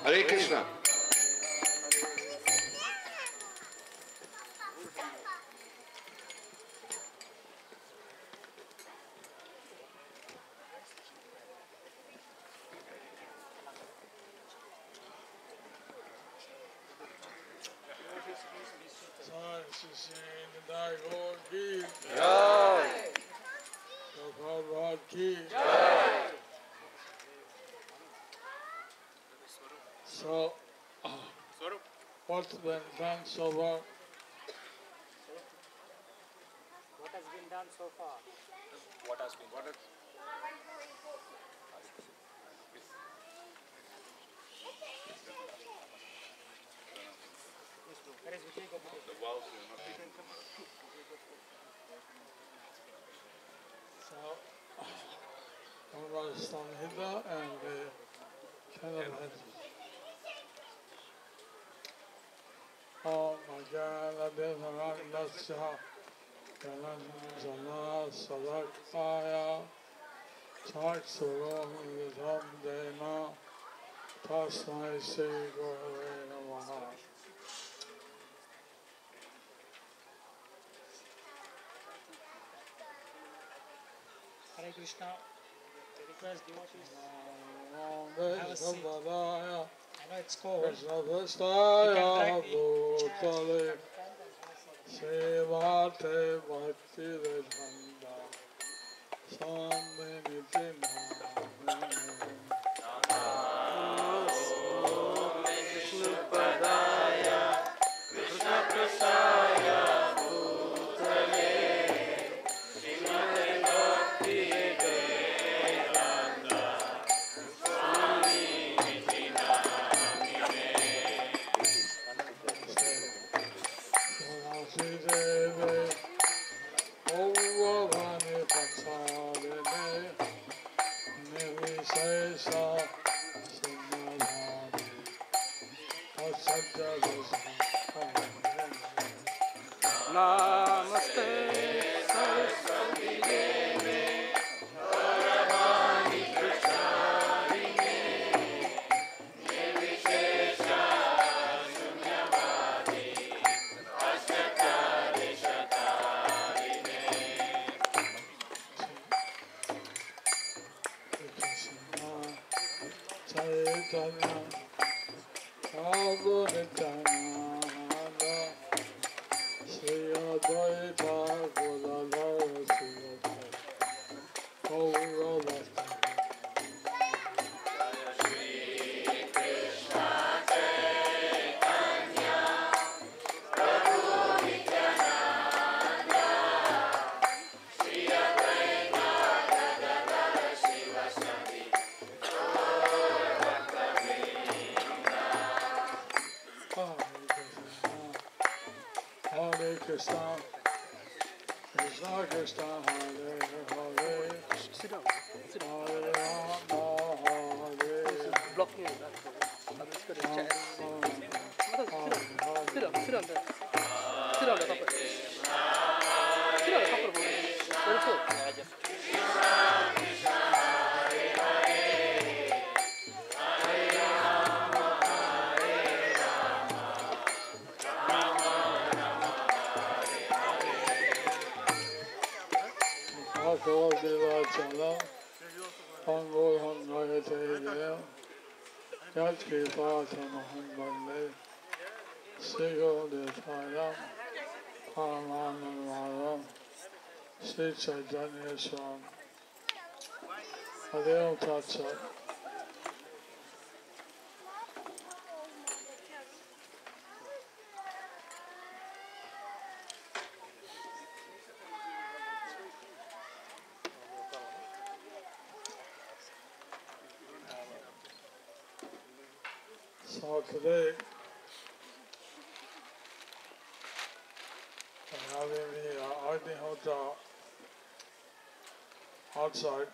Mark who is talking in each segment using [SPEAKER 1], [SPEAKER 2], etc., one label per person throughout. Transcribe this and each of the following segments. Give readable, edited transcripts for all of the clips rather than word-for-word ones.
[SPEAKER 1] Hare Krishna.
[SPEAKER 2] So, what's been done so far?
[SPEAKER 3] What has been done so far?
[SPEAKER 4] What has been done? The vows will not be done.
[SPEAKER 2] So, one was Samhita and the Candlehead. Om Agala Devaranasya Galanjana Sadakaya Chaksuram Yudham Dena Tasmai Sri Gurave Namaha.
[SPEAKER 3] Hare Krishna. Request devotees.
[SPEAKER 2] Have a seat.
[SPEAKER 3] I know it's cold.
[SPEAKER 2] Krishna Vistaya Bhutale Sevate Bhakti Vedhanda Swami Niti Namane
[SPEAKER 5] Vishnu Padaya Krishna Prasaya Bhutale Srimate Bhakti Vedanta Swami Niti Namine
[SPEAKER 2] Sri Devi Ovavani Patsadene Nivishesha Sinnadhani Asajja
[SPEAKER 5] Namaste Saraswati Devi Gauravani Pracharine Nirvishesha Shunyavadi Ashtari Shatarine
[SPEAKER 2] Chaitanya Prabhu Nityananda Shri Advaita Gadadhara Srivastava Gauravastava
[SPEAKER 5] Shri Krishna Chaitanya Prabhu Nityananda Shri Advaita Gadadhara Srivastava
[SPEAKER 2] Hare Krishna, Krishna Krishna, Hare Hare,
[SPEAKER 3] Sit down. Sit down.
[SPEAKER 2] Hare Rama, Hare
[SPEAKER 3] Blocking it. I'm just going to chat. Sit down. Sit down there. Sit down the top of it. Sit down the top of the boat. Very cool.
[SPEAKER 2] Akho Devachala, Angol Hangayate Jaya, Yatki Pata Mahamande, Sigo Devaya, Paramanamara, Sri Chaitanya Swami, Adeo Tatsat. So today we're having the Agnihotra outside.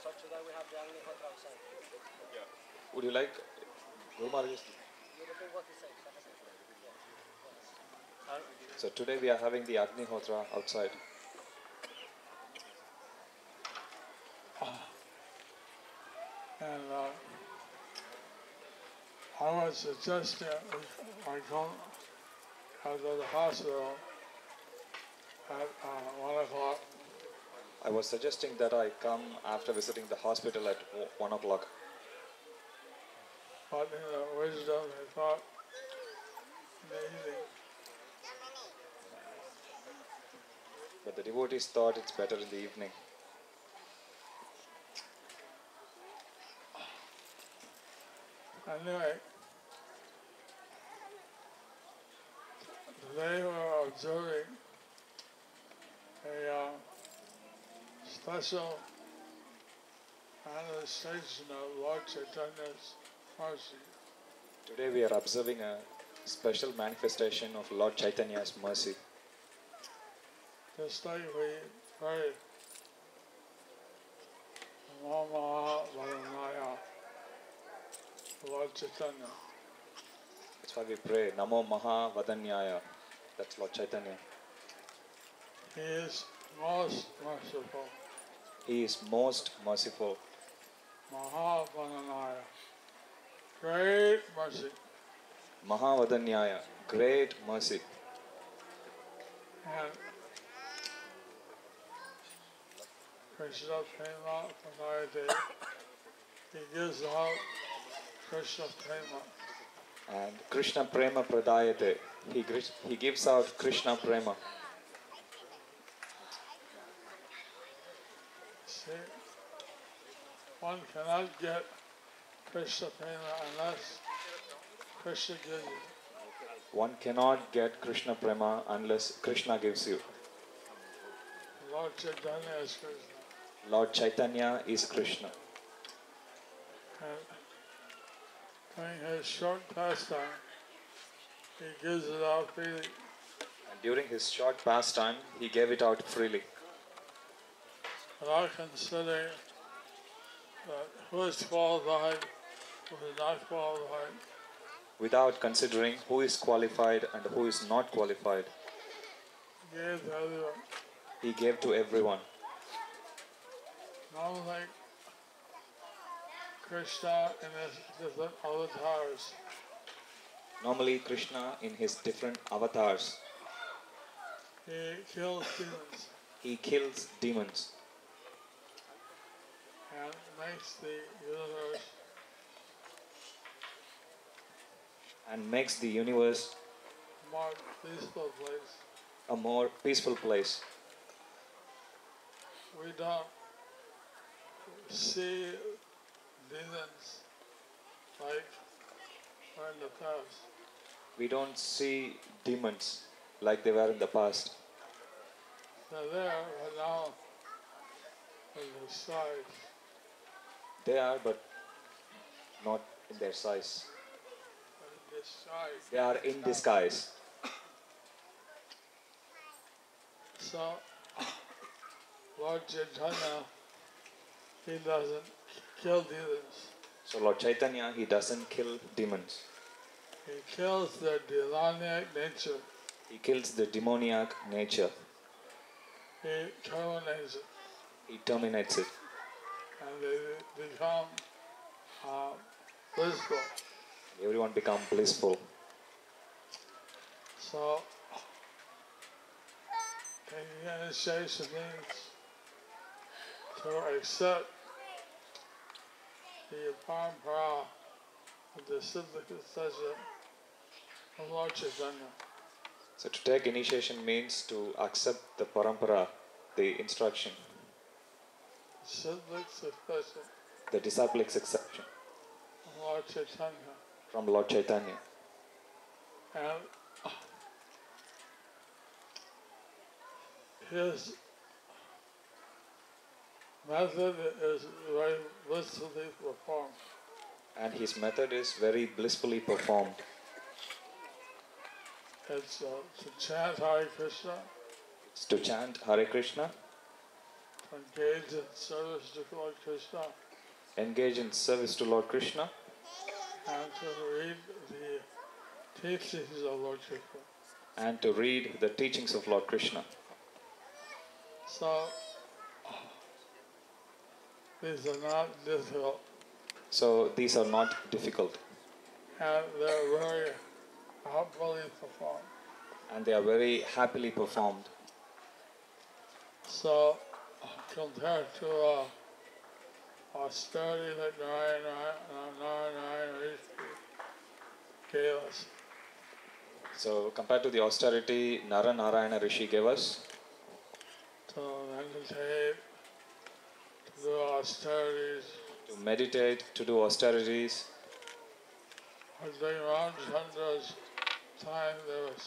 [SPEAKER 3] So today we have the Agnihotra outside.
[SPEAKER 1] Would you like Guru Maharaj?
[SPEAKER 3] You repeat what he said.
[SPEAKER 1] So today we are having the Agnihotra outside.
[SPEAKER 2] And I was suggesting I come out of the hospital at 1 o'clock.
[SPEAKER 1] I was suggesting that I come after visiting the hospital at 1 o'clock.
[SPEAKER 2] But in the wisdom, I thought in the evening.
[SPEAKER 1] But the devotees thought it's better in the evening.
[SPEAKER 2] Anyway, today we're observing a special manifestation of Lord Chaitanya's mercy.
[SPEAKER 1] Today we are observing a special manifestation of Lord Chaitanya's mercy.
[SPEAKER 2] Just like we pray, Mama Varanaya, Lord Chaitanya.
[SPEAKER 1] That's why we pray Namo Maha Vadanyaya. That's Lord Chaitanya.
[SPEAKER 2] He is most merciful.
[SPEAKER 1] He is most merciful.
[SPEAKER 2] Maha Varanaya, great mercy.
[SPEAKER 1] Maha Vadanyaya, great mercy.
[SPEAKER 2] And Krishna Prema Pradayate, he gives out Krishna Prema.
[SPEAKER 1] And Krishna Prema Pradayate, he gives out Krishna Prema.
[SPEAKER 2] See, one cannot get Krishna Prema unless Krishna gives you.
[SPEAKER 1] One cannot get Krishna Prema unless Krishna gives you.
[SPEAKER 2] Lord Chaitanya is Krishna.
[SPEAKER 1] Lord Chaitanya is Krishna.
[SPEAKER 2] And during his short pastime, he gives it out freely.
[SPEAKER 1] And during his short pastime, he gave it out freely.
[SPEAKER 2] Without considering that who is qualified, who is not qualified.
[SPEAKER 1] Without considering who is qualified and who is not qualified.
[SPEAKER 2] He gave to everyone.
[SPEAKER 1] He gave to everyone.
[SPEAKER 2] Not like Krishna in his different avatars.
[SPEAKER 1] Normally Krishna in his different avatars,
[SPEAKER 2] He kills demons
[SPEAKER 1] he kills demons
[SPEAKER 2] and makes the universe
[SPEAKER 1] and makes the universe
[SPEAKER 2] a more peaceful place.
[SPEAKER 1] a more peaceful place.
[SPEAKER 2] We don't see demons like were in the past.
[SPEAKER 1] We don't see demons like they were in the past.
[SPEAKER 2] They're there, but now in the size.
[SPEAKER 1] They are, but not in their size.
[SPEAKER 2] In disguise.
[SPEAKER 1] They are in disguise.
[SPEAKER 2] So, Lord Chaitanya, he doesn't kill demons.
[SPEAKER 1] So Lord Chaitanya, he doesn't kill demons.
[SPEAKER 2] He kills their demoniac nature.
[SPEAKER 1] He kills the demoniac nature.
[SPEAKER 2] He terminates it.
[SPEAKER 1] He terminates it.
[SPEAKER 2] And they become blissful.
[SPEAKER 1] Everyone become blissful.
[SPEAKER 2] So, taking initiation means to accept the parampara of the cyclic succession of Lord Chaitanya.
[SPEAKER 1] So to take initiation means to accept the parampara, the instruction,
[SPEAKER 2] Cyclic succession
[SPEAKER 1] the disciplic succession
[SPEAKER 2] of Lord Chaitanya.
[SPEAKER 1] from Lord Chaitanya.
[SPEAKER 2] And his method is very blissfully performed.
[SPEAKER 1] And his method is very blissfully performed.
[SPEAKER 2] It's to chant Hare Krishna,
[SPEAKER 1] It's to chant Hare Krishna,
[SPEAKER 2] to engage in service to Lord Krishna,
[SPEAKER 1] engage in service to Lord Krishna,
[SPEAKER 2] and to read the teachings of Lord Krishna.
[SPEAKER 1] and to read the teachings of Lord Krishna.
[SPEAKER 2] So, these are not difficult,
[SPEAKER 1] So these are not difficult,
[SPEAKER 2] and they're very happily performed.
[SPEAKER 1] and they are very happily performed.
[SPEAKER 2] So, compared to austerity that Narayana gave us,
[SPEAKER 1] So compared to the austerity Narayana Rishi gave us,
[SPEAKER 2] to meditate, to do austerities,
[SPEAKER 1] to meditate, to do austerities,
[SPEAKER 2] during Ramchandra's time there was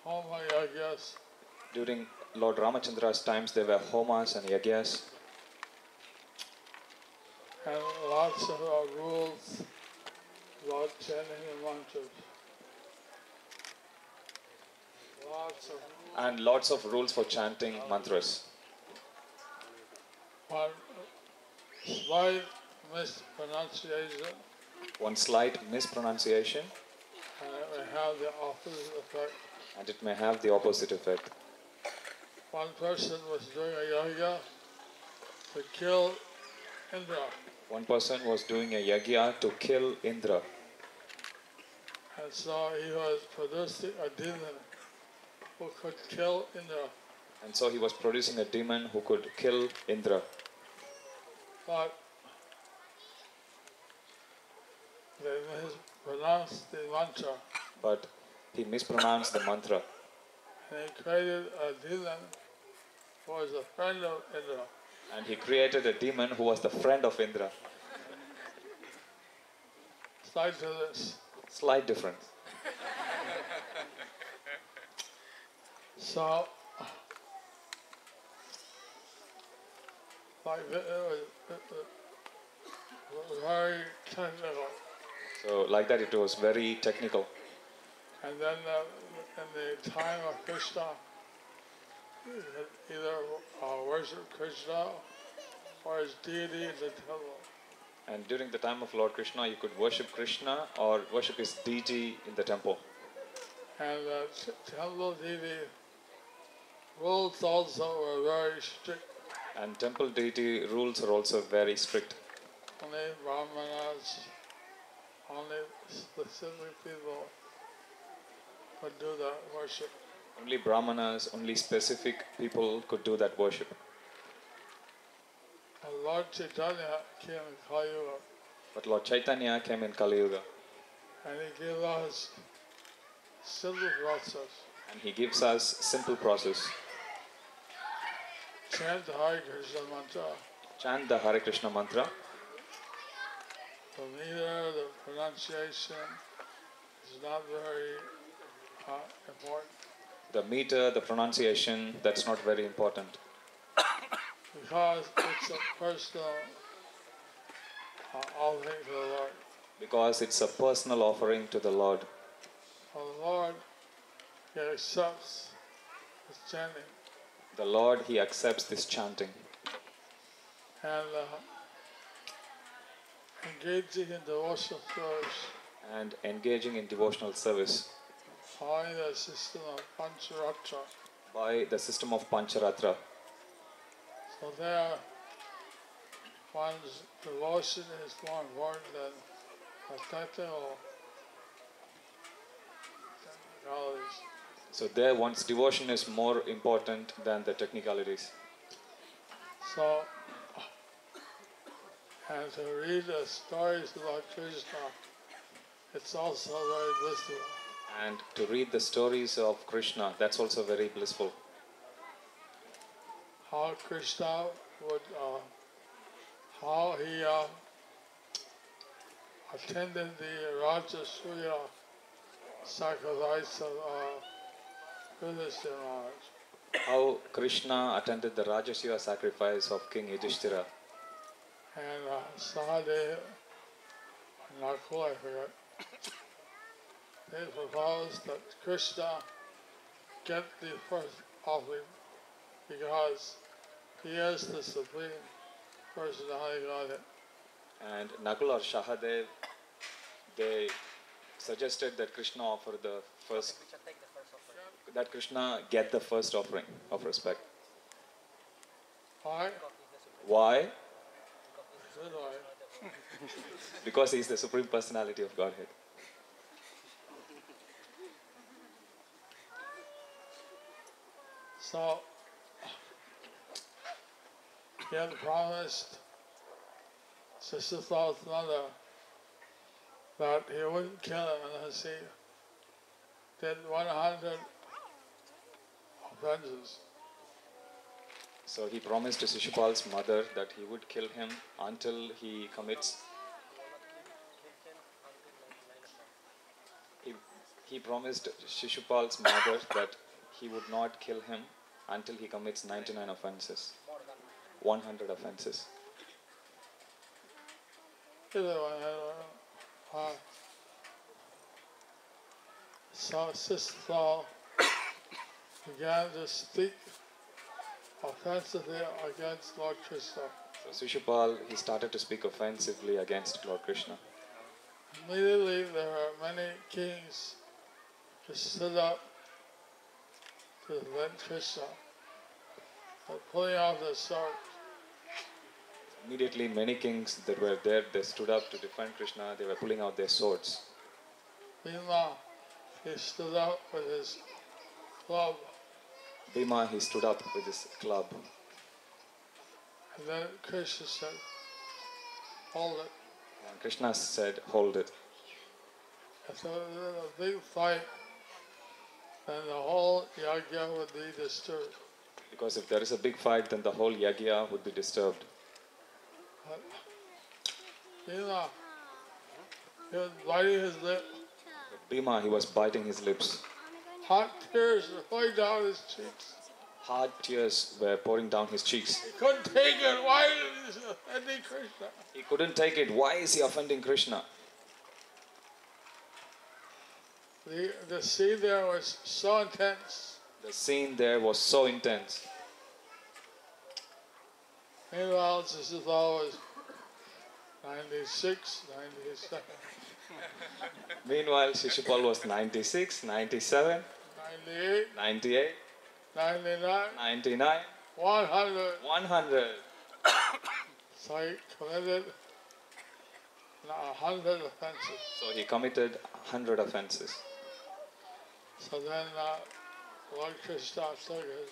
[SPEAKER 2] Homa Yagyas,
[SPEAKER 1] during Lord Ramachandra's times there were homas and yagyas,
[SPEAKER 2] and lots of rules about chanting the mantras. Lots of rules.
[SPEAKER 1] and lots of rules for chanting mantras.
[SPEAKER 2] One slight mispronunciation
[SPEAKER 1] One slight mispronunciation
[SPEAKER 2] and it may have the opposite effect.
[SPEAKER 1] and it may have the opposite effect.
[SPEAKER 2] One person was doing a yoga to kill Indra,
[SPEAKER 1] One person was doing a yagya to kill Indra,
[SPEAKER 2] and so he was producing a demon who could kill Indra.
[SPEAKER 1] and so he was producing a demon who could kill Indra.
[SPEAKER 2] But they mispronounced the mantra,
[SPEAKER 1] But he mispronounced the mantra,
[SPEAKER 2] and he created a demon who was a friend of Indra.
[SPEAKER 1] and he created a demon who was the friend of Indra.
[SPEAKER 2] Slight to this.
[SPEAKER 1] Slight difference.
[SPEAKER 2] So, like it was very technical.
[SPEAKER 1] So like that it was very technical.
[SPEAKER 2] And then in the time of Krishna, you could either worship Krishna or his deity in the temple.
[SPEAKER 1] And during the time of Lord Krishna, you could worship Krishna or worship his deity in the temple.
[SPEAKER 2] And the temple deity rules also were very strict.
[SPEAKER 1] And temple deity rules are also very strict.
[SPEAKER 2] Only brahmanas, only specific people could do that worship.
[SPEAKER 1] Only brahmanas, only specific people could do that worship.
[SPEAKER 2] And Lord Chaitanya came in Kali Yuga,
[SPEAKER 1] But Lord Chaitanya came in Kali Yuga,
[SPEAKER 2] and he gave us simple process.
[SPEAKER 1] and he gives us simple process.
[SPEAKER 2] Chant the Hare Krishna mantra.
[SPEAKER 1] Chant the Hare Krishna mantra.
[SPEAKER 2] The meter, the pronunciation is not very important.
[SPEAKER 1] The meter, the pronunciation, that's not very important.
[SPEAKER 2] Because it's a personal offering to the Lord.
[SPEAKER 1] Because it's a personal offering to the Lord.
[SPEAKER 2] So the Lord, He accepts this chanting.
[SPEAKER 1] The Lord, He accepts this chanting.
[SPEAKER 2] And engaging in devotional service,
[SPEAKER 1] And engaging in devotional service
[SPEAKER 2] following the system of Pancharatra.
[SPEAKER 1] by the system of Pancharatra.
[SPEAKER 2] So there, one's devotion is more important than the technicalities.
[SPEAKER 1] So there one's devotion is more important than the technicalities.
[SPEAKER 2] So, and to read the stories about Krishna, it's also very blissful.
[SPEAKER 1] And to read the stories of Krishna, that's also very blissful.
[SPEAKER 2] How Krishna would, how he attended the Rajasuya sacrifice of Yudhishthira Maharaj.
[SPEAKER 1] how Krishna attended the Rajasuya sacrifice of King Yudhishthira.
[SPEAKER 2] And Sahadev, Nakul, I forget, they proposed that Krishna get the first offering because he is the Supreme Personality Godhead.
[SPEAKER 1] And Nakul or Sahadev, they suggested that Krishna offer the first, that Krishna get the first offering of respect.
[SPEAKER 2] Why?
[SPEAKER 1] Why?
[SPEAKER 2] Good why.
[SPEAKER 1] Because he is the Supreme Personality of Godhead.
[SPEAKER 2] So, he had promised Sister Thal's mother that he wouldn't kill him unless he did 100 offenses.
[SPEAKER 1] So he promised to Shishupal's mother that he would kill him until he commits. He promised Shishupal's mother that he would not kill him until he commits 99 offenses. 100 offenses.
[SPEAKER 2] Either one, so Sister Thal began to speak offensively against Lord Krishna.
[SPEAKER 1] So Shishupal, he started to speak offensively against Lord Krishna.
[SPEAKER 2] Immediately there were many kings who stood up to defend Krishna, but pulling out their sword.
[SPEAKER 1] Immediately many kings that were there, they stood up to defend Krishna, they were pulling out their swords.
[SPEAKER 2] Bhima, he stood up with his club,
[SPEAKER 1] Bhima, he stood up with his club.
[SPEAKER 2] and then Krishna said, hold it.
[SPEAKER 1] And Krishna said, hold it.
[SPEAKER 2] If there was a big fight, then the whole yajna would be disturbed.
[SPEAKER 1] Because if there is a big fight, then the whole yagya would be disturbed.
[SPEAKER 2] But Bhima, he was biting his lip.
[SPEAKER 1] But Bhima, he was biting his lips.
[SPEAKER 2] Hot tears were flowing down his cheeks.
[SPEAKER 1] Hard tears were pouring down his cheeks.
[SPEAKER 2] He couldn't take it. Why is he offending Krishna?
[SPEAKER 1] He couldn't take it. Why is he offending Krishna?
[SPEAKER 2] The scene there was so intense.
[SPEAKER 1] The scene there was so intense.
[SPEAKER 2] Meanwhile, Sister Thal was 96, 97,
[SPEAKER 1] Meanwhile, Shishupal was 96, 97,
[SPEAKER 2] 98,
[SPEAKER 1] 98,
[SPEAKER 2] 99,
[SPEAKER 1] 99,
[SPEAKER 2] 100.
[SPEAKER 1] 100.
[SPEAKER 2] So he committed 100 offenses.
[SPEAKER 1] So he committed 100 offenses.
[SPEAKER 2] So then Lord Krishna took his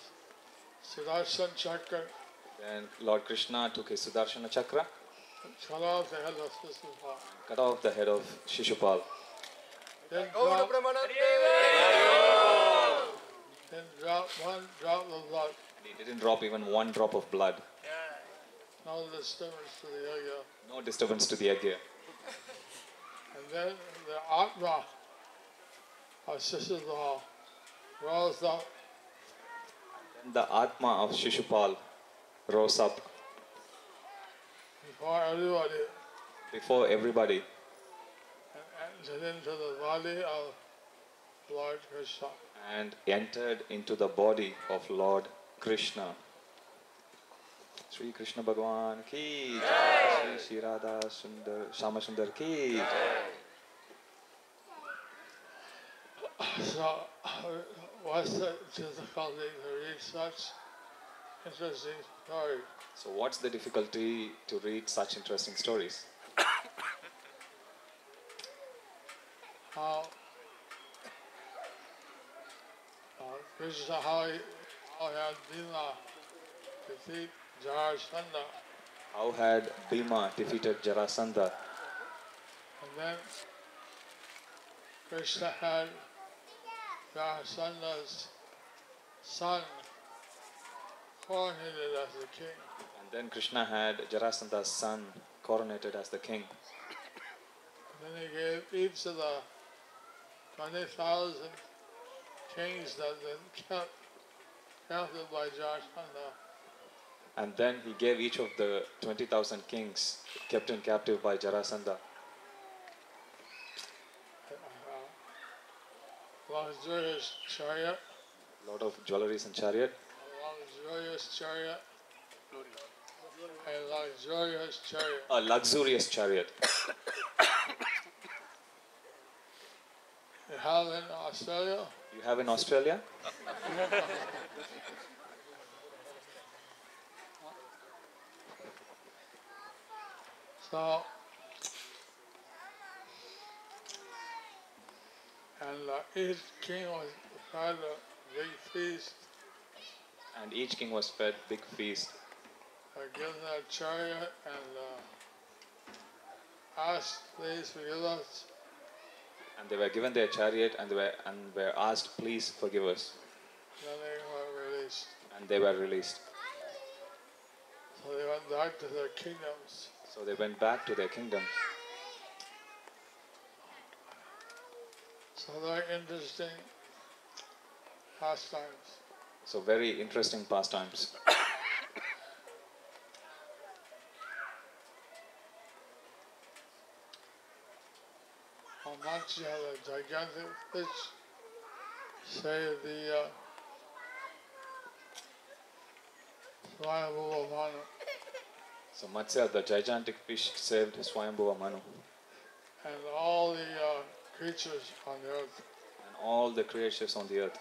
[SPEAKER 2] Sudarshan Chakra,
[SPEAKER 1] Then Lord Krishna took his Sudarshana Chakra,
[SPEAKER 2] cut off the head of Sister Thal.
[SPEAKER 1] cut off the head of Shishupal.
[SPEAKER 2] Then drop one drop of blood.
[SPEAKER 1] He didn't drop even one drop of blood.
[SPEAKER 2] No disturbance to the yajna.
[SPEAKER 1] No disturbance to the yagya.
[SPEAKER 2] And then the Atma of Sister Thal rose up
[SPEAKER 1] Then the Atma of Shishupal rose up
[SPEAKER 2] before everybody
[SPEAKER 1] before everybody
[SPEAKER 2] and entered into the body of Lord Krishna.
[SPEAKER 1] and entered into the body of Lord Krishna. Sri Krishna Bhagwan ki jai. Sri Radha Sundar, Shama Sundar ki jai.
[SPEAKER 2] So, what's the difficulty to read such interesting stories?
[SPEAKER 1] So what's the difficulty to read such interesting stories?
[SPEAKER 2] How Krishna, how he had Bhima defeat Jarasandha,
[SPEAKER 1] How had Bhima defeated Jarasandha?
[SPEAKER 2] and then Krishna had Jarasandha's son coronated as the king.
[SPEAKER 1] And then Krishna had Jarasandha's son coronated as the king.
[SPEAKER 2] And then he gave each of the 20,000 kings that then kept captive by Jayapataka.
[SPEAKER 1] And then he gave each of the 20,000 kings kept in captive by Jarasandha
[SPEAKER 2] Luxurious chariot,
[SPEAKER 1] a lot of jewelries and chariot,
[SPEAKER 2] luxurious chariot, a luxurious chariot.
[SPEAKER 1] a luxurious chariot.
[SPEAKER 2] You have in Australia,
[SPEAKER 1] You have in Australia?
[SPEAKER 2] so, and each king was fed a big feast,
[SPEAKER 1] And each king was fed big feast.
[SPEAKER 2] given a chariot, and asked, please forgive us.
[SPEAKER 1] And they were given their chariot and were asked, please forgive us.
[SPEAKER 2] Then they were released.
[SPEAKER 1] And they were released.
[SPEAKER 2] So they went back to their kingdoms.
[SPEAKER 1] So they went back to their kingdom.
[SPEAKER 2] So very interesting pastimes.
[SPEAKER 1] So very interesting pastimes.
[SPEAKER 2] How much you have a gigantic fish, say the Swami Manu,
[SPEAKER 1] So Matsya, the gigantic fish, saved Swayambhuva Manu
[SPEAKER 2] and all the creatures on the earth.
[SPEAKER 1] and all the creatures on the earth.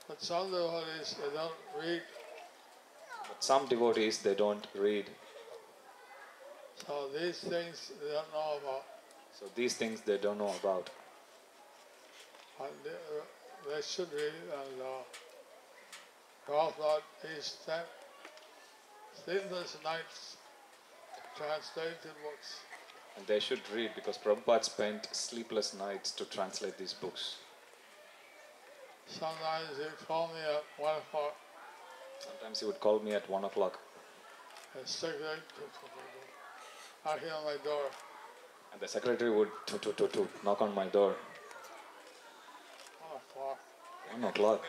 [SPEAKER 2] But some devotees, they don't read,
[SPEAKER 1] But some devotees, they don't read.
[SPEAKER 2] so these things they don't know about.
[SPEAKER 1] So these things they don't know about.
[SPEAKER 2] And they should read, and Prabhupada, he spent sleepless nights translating books.
[SPEAKER 1] And they should read because Prabhupada spent sleepless nights to translate these books.
[SPEAKER 2] Sometimes he called me at 1 o'clock
[SPEAKER 1] Sometimes he would call me at 1 o'clock
[SPEAKER 2] and secretary knocking on my door.
[SPEAKER 1] and the secretary would knock on my door.
[SPEAKER 2] 1 o'clock.
[SPEAKER 1] 1 o'clock.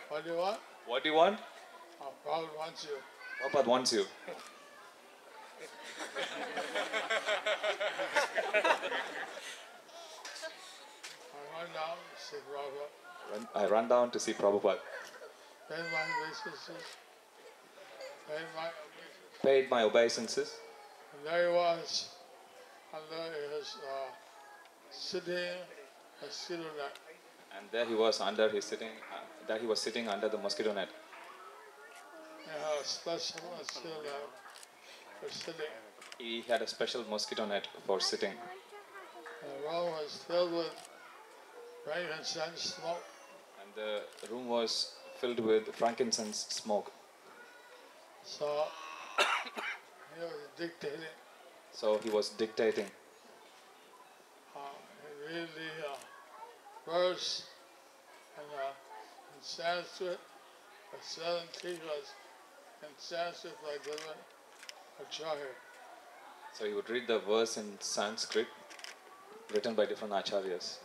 [SPEAKER 2] What do you want?
[SPEAKER 1] What do you want?
[SPEAKER 2] Prabhupada wants you.
[SPEAKER 1] Prabhupada wants you.
[SPEAKER 2] I went down to see Prabhupada,
[SPEAKER 1] I ran down to see Prabhupada,
[SPEAKER 2] paid my obeisances,
[SPEAKER 1] paid my obeisances,
[SPEAKER 2] and there he was under his sitting mosquito net.
[SPEAKER 1] and there he was under his sitting. There he was sitting under the mosquito net.
[SPEAKER 2] He had a special mosquito net for sitting.
[SPEAKER 1] He had a special mosquito net for sitting.
[SPEAKER 2] The room was filled with frankincense smoke.
[SPEAKER 1] And the room was filled with frankincense smoke.
[SPEAKER 2] So he was dictating.
[SPEAKER 1] So he was dictating.
[SPEAKER 2] He read the verse in Sanskrit, the 7 tikas in Sanskrit by different acharya.
[SPEAKER 1] So he would read the verse in Sanskrit written by different acharyas.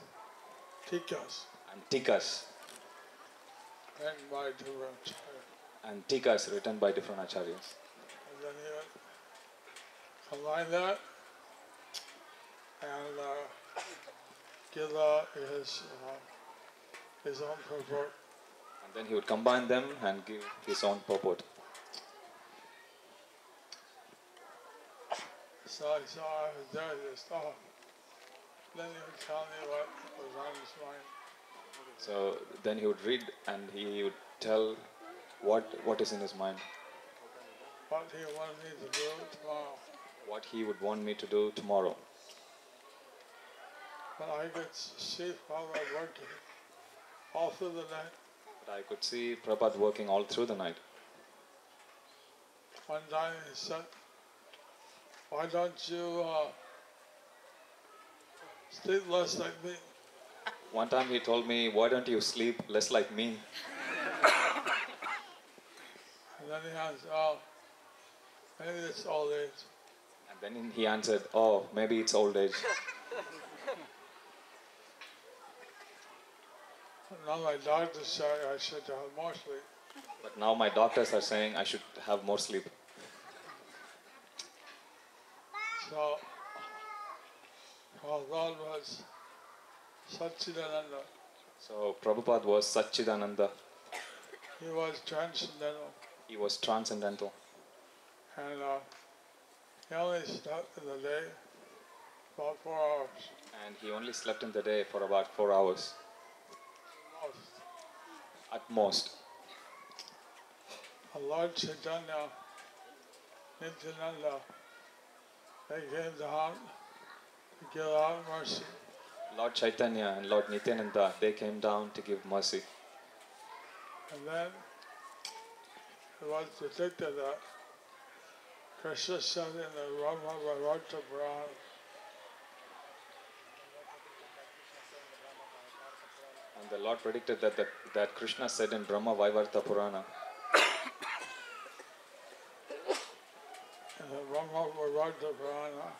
[SPEAKER 2] Tikas
[SPEAKER 1] And tikas.
[SPEAKER 2] written by different acharya.
[SPEAKER 1] And tikas written by different acharyas.
[SPEAKER 2] And then he would combine that and give his own purport.
[SPEAKER 1] And then he would combine them and give his own purport.
[SPEAKER 2] So I saw I was there, this stuff. Then he would tell me what was on his mind.
[SPEAKER 1] So then he would read and he would tell what is in his mind.
[SPEAKER 2] What he wanted me to do tomorrow.
[SPEAKER 1] What he would want me to do tomorrow.
[SPEAKER 2] But I could see Prabhupada working all through the night.
[SPEAKER 1] But I could see Prabhupada working all through the night.
[SPEAKER 2] One time he said, why don't you sleep less like me?
[SPEAKER 1] One time he told me, why don't you sleep less like me?
[SPEAKER 2] And then he answered, oh, maybe it's old age.
[SPEAKER 1] And then he answered, oh, maybe it's old age.
[SPEAKER 2] Now my doctors say I should have more sleep.
[SPEAKER 1] But now my doctors are saying I should have more sleep.
[SPEAKER 2] So, our Lord was Satchidananda.
[SPEAKER 1] So Prabhupada was Satchidananda.
[SPEAKER 2] He was transcendental.
[SPEAKER 1] He was transcendental.
[SPEAKER 2] And he only slept in the day about 4 hours.
[SPEAKER 1] And he only slept in the day for about 4 hours.
[SPEAKER 2] Most.
[SPEAKER 1] At most.
[SPEAKER 2] Lord Chaitanya, Nityananda, they came down to give out mercy.
[SPEAKER 1] Lord Chaitanya and Lord Nityananda, they came down to give mercy.
[SPEAKER 2] And then it was predicted that Krishna said in the Mahabharata Purana,
[SPEAKER 1] And the Lord predicted that Krishna said in Brahma Vaivarta Purana,
[SPEAKER 2] in the Mahabharata Purana,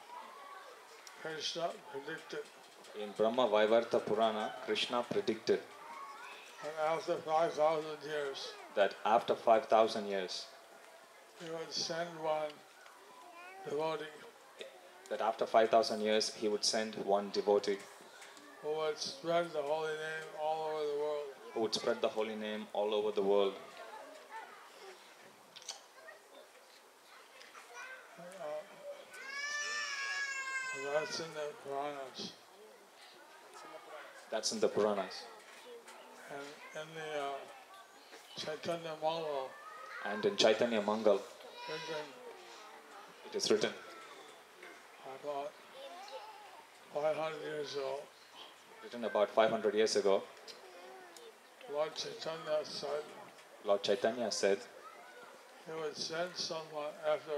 [SPEAKER 2] Krishna predicted
[SPEAKER 1] in Brahma Vaivarta Purana, Krishna predicted
[SPEAKER 2] that after 5,000 years,
[SPEAKER 1] that after 5,000 years,
[SPEAKER 2] he would send one devotee
[SPEAKER 1] that after 5,000 years, he would send one devotee
[SPEAKER 2] who would spread the holy name all over the world.
[SPEAKER 1] who would spread the holy name all over the world.
[SPEAKER 2] That's in the Puranas.
[SPEAKER 1] That's in the Puranas.
[SPEAKER 2] And in the Chaitanya Mangal,
[SPEAKER 1] And in Chaitanya Mangal,
[SPEAKER 2] written
[SPEAKER 1] it is written
[SPEAKER 2] about 500 years ago,
[SPEAKER 1] written about 500 years ago,
[SPEAKER 2] Lord Chaitanya said
[SPEAKER 1] Lord Chaitanya said
[SPEAKER 2] he would send someone after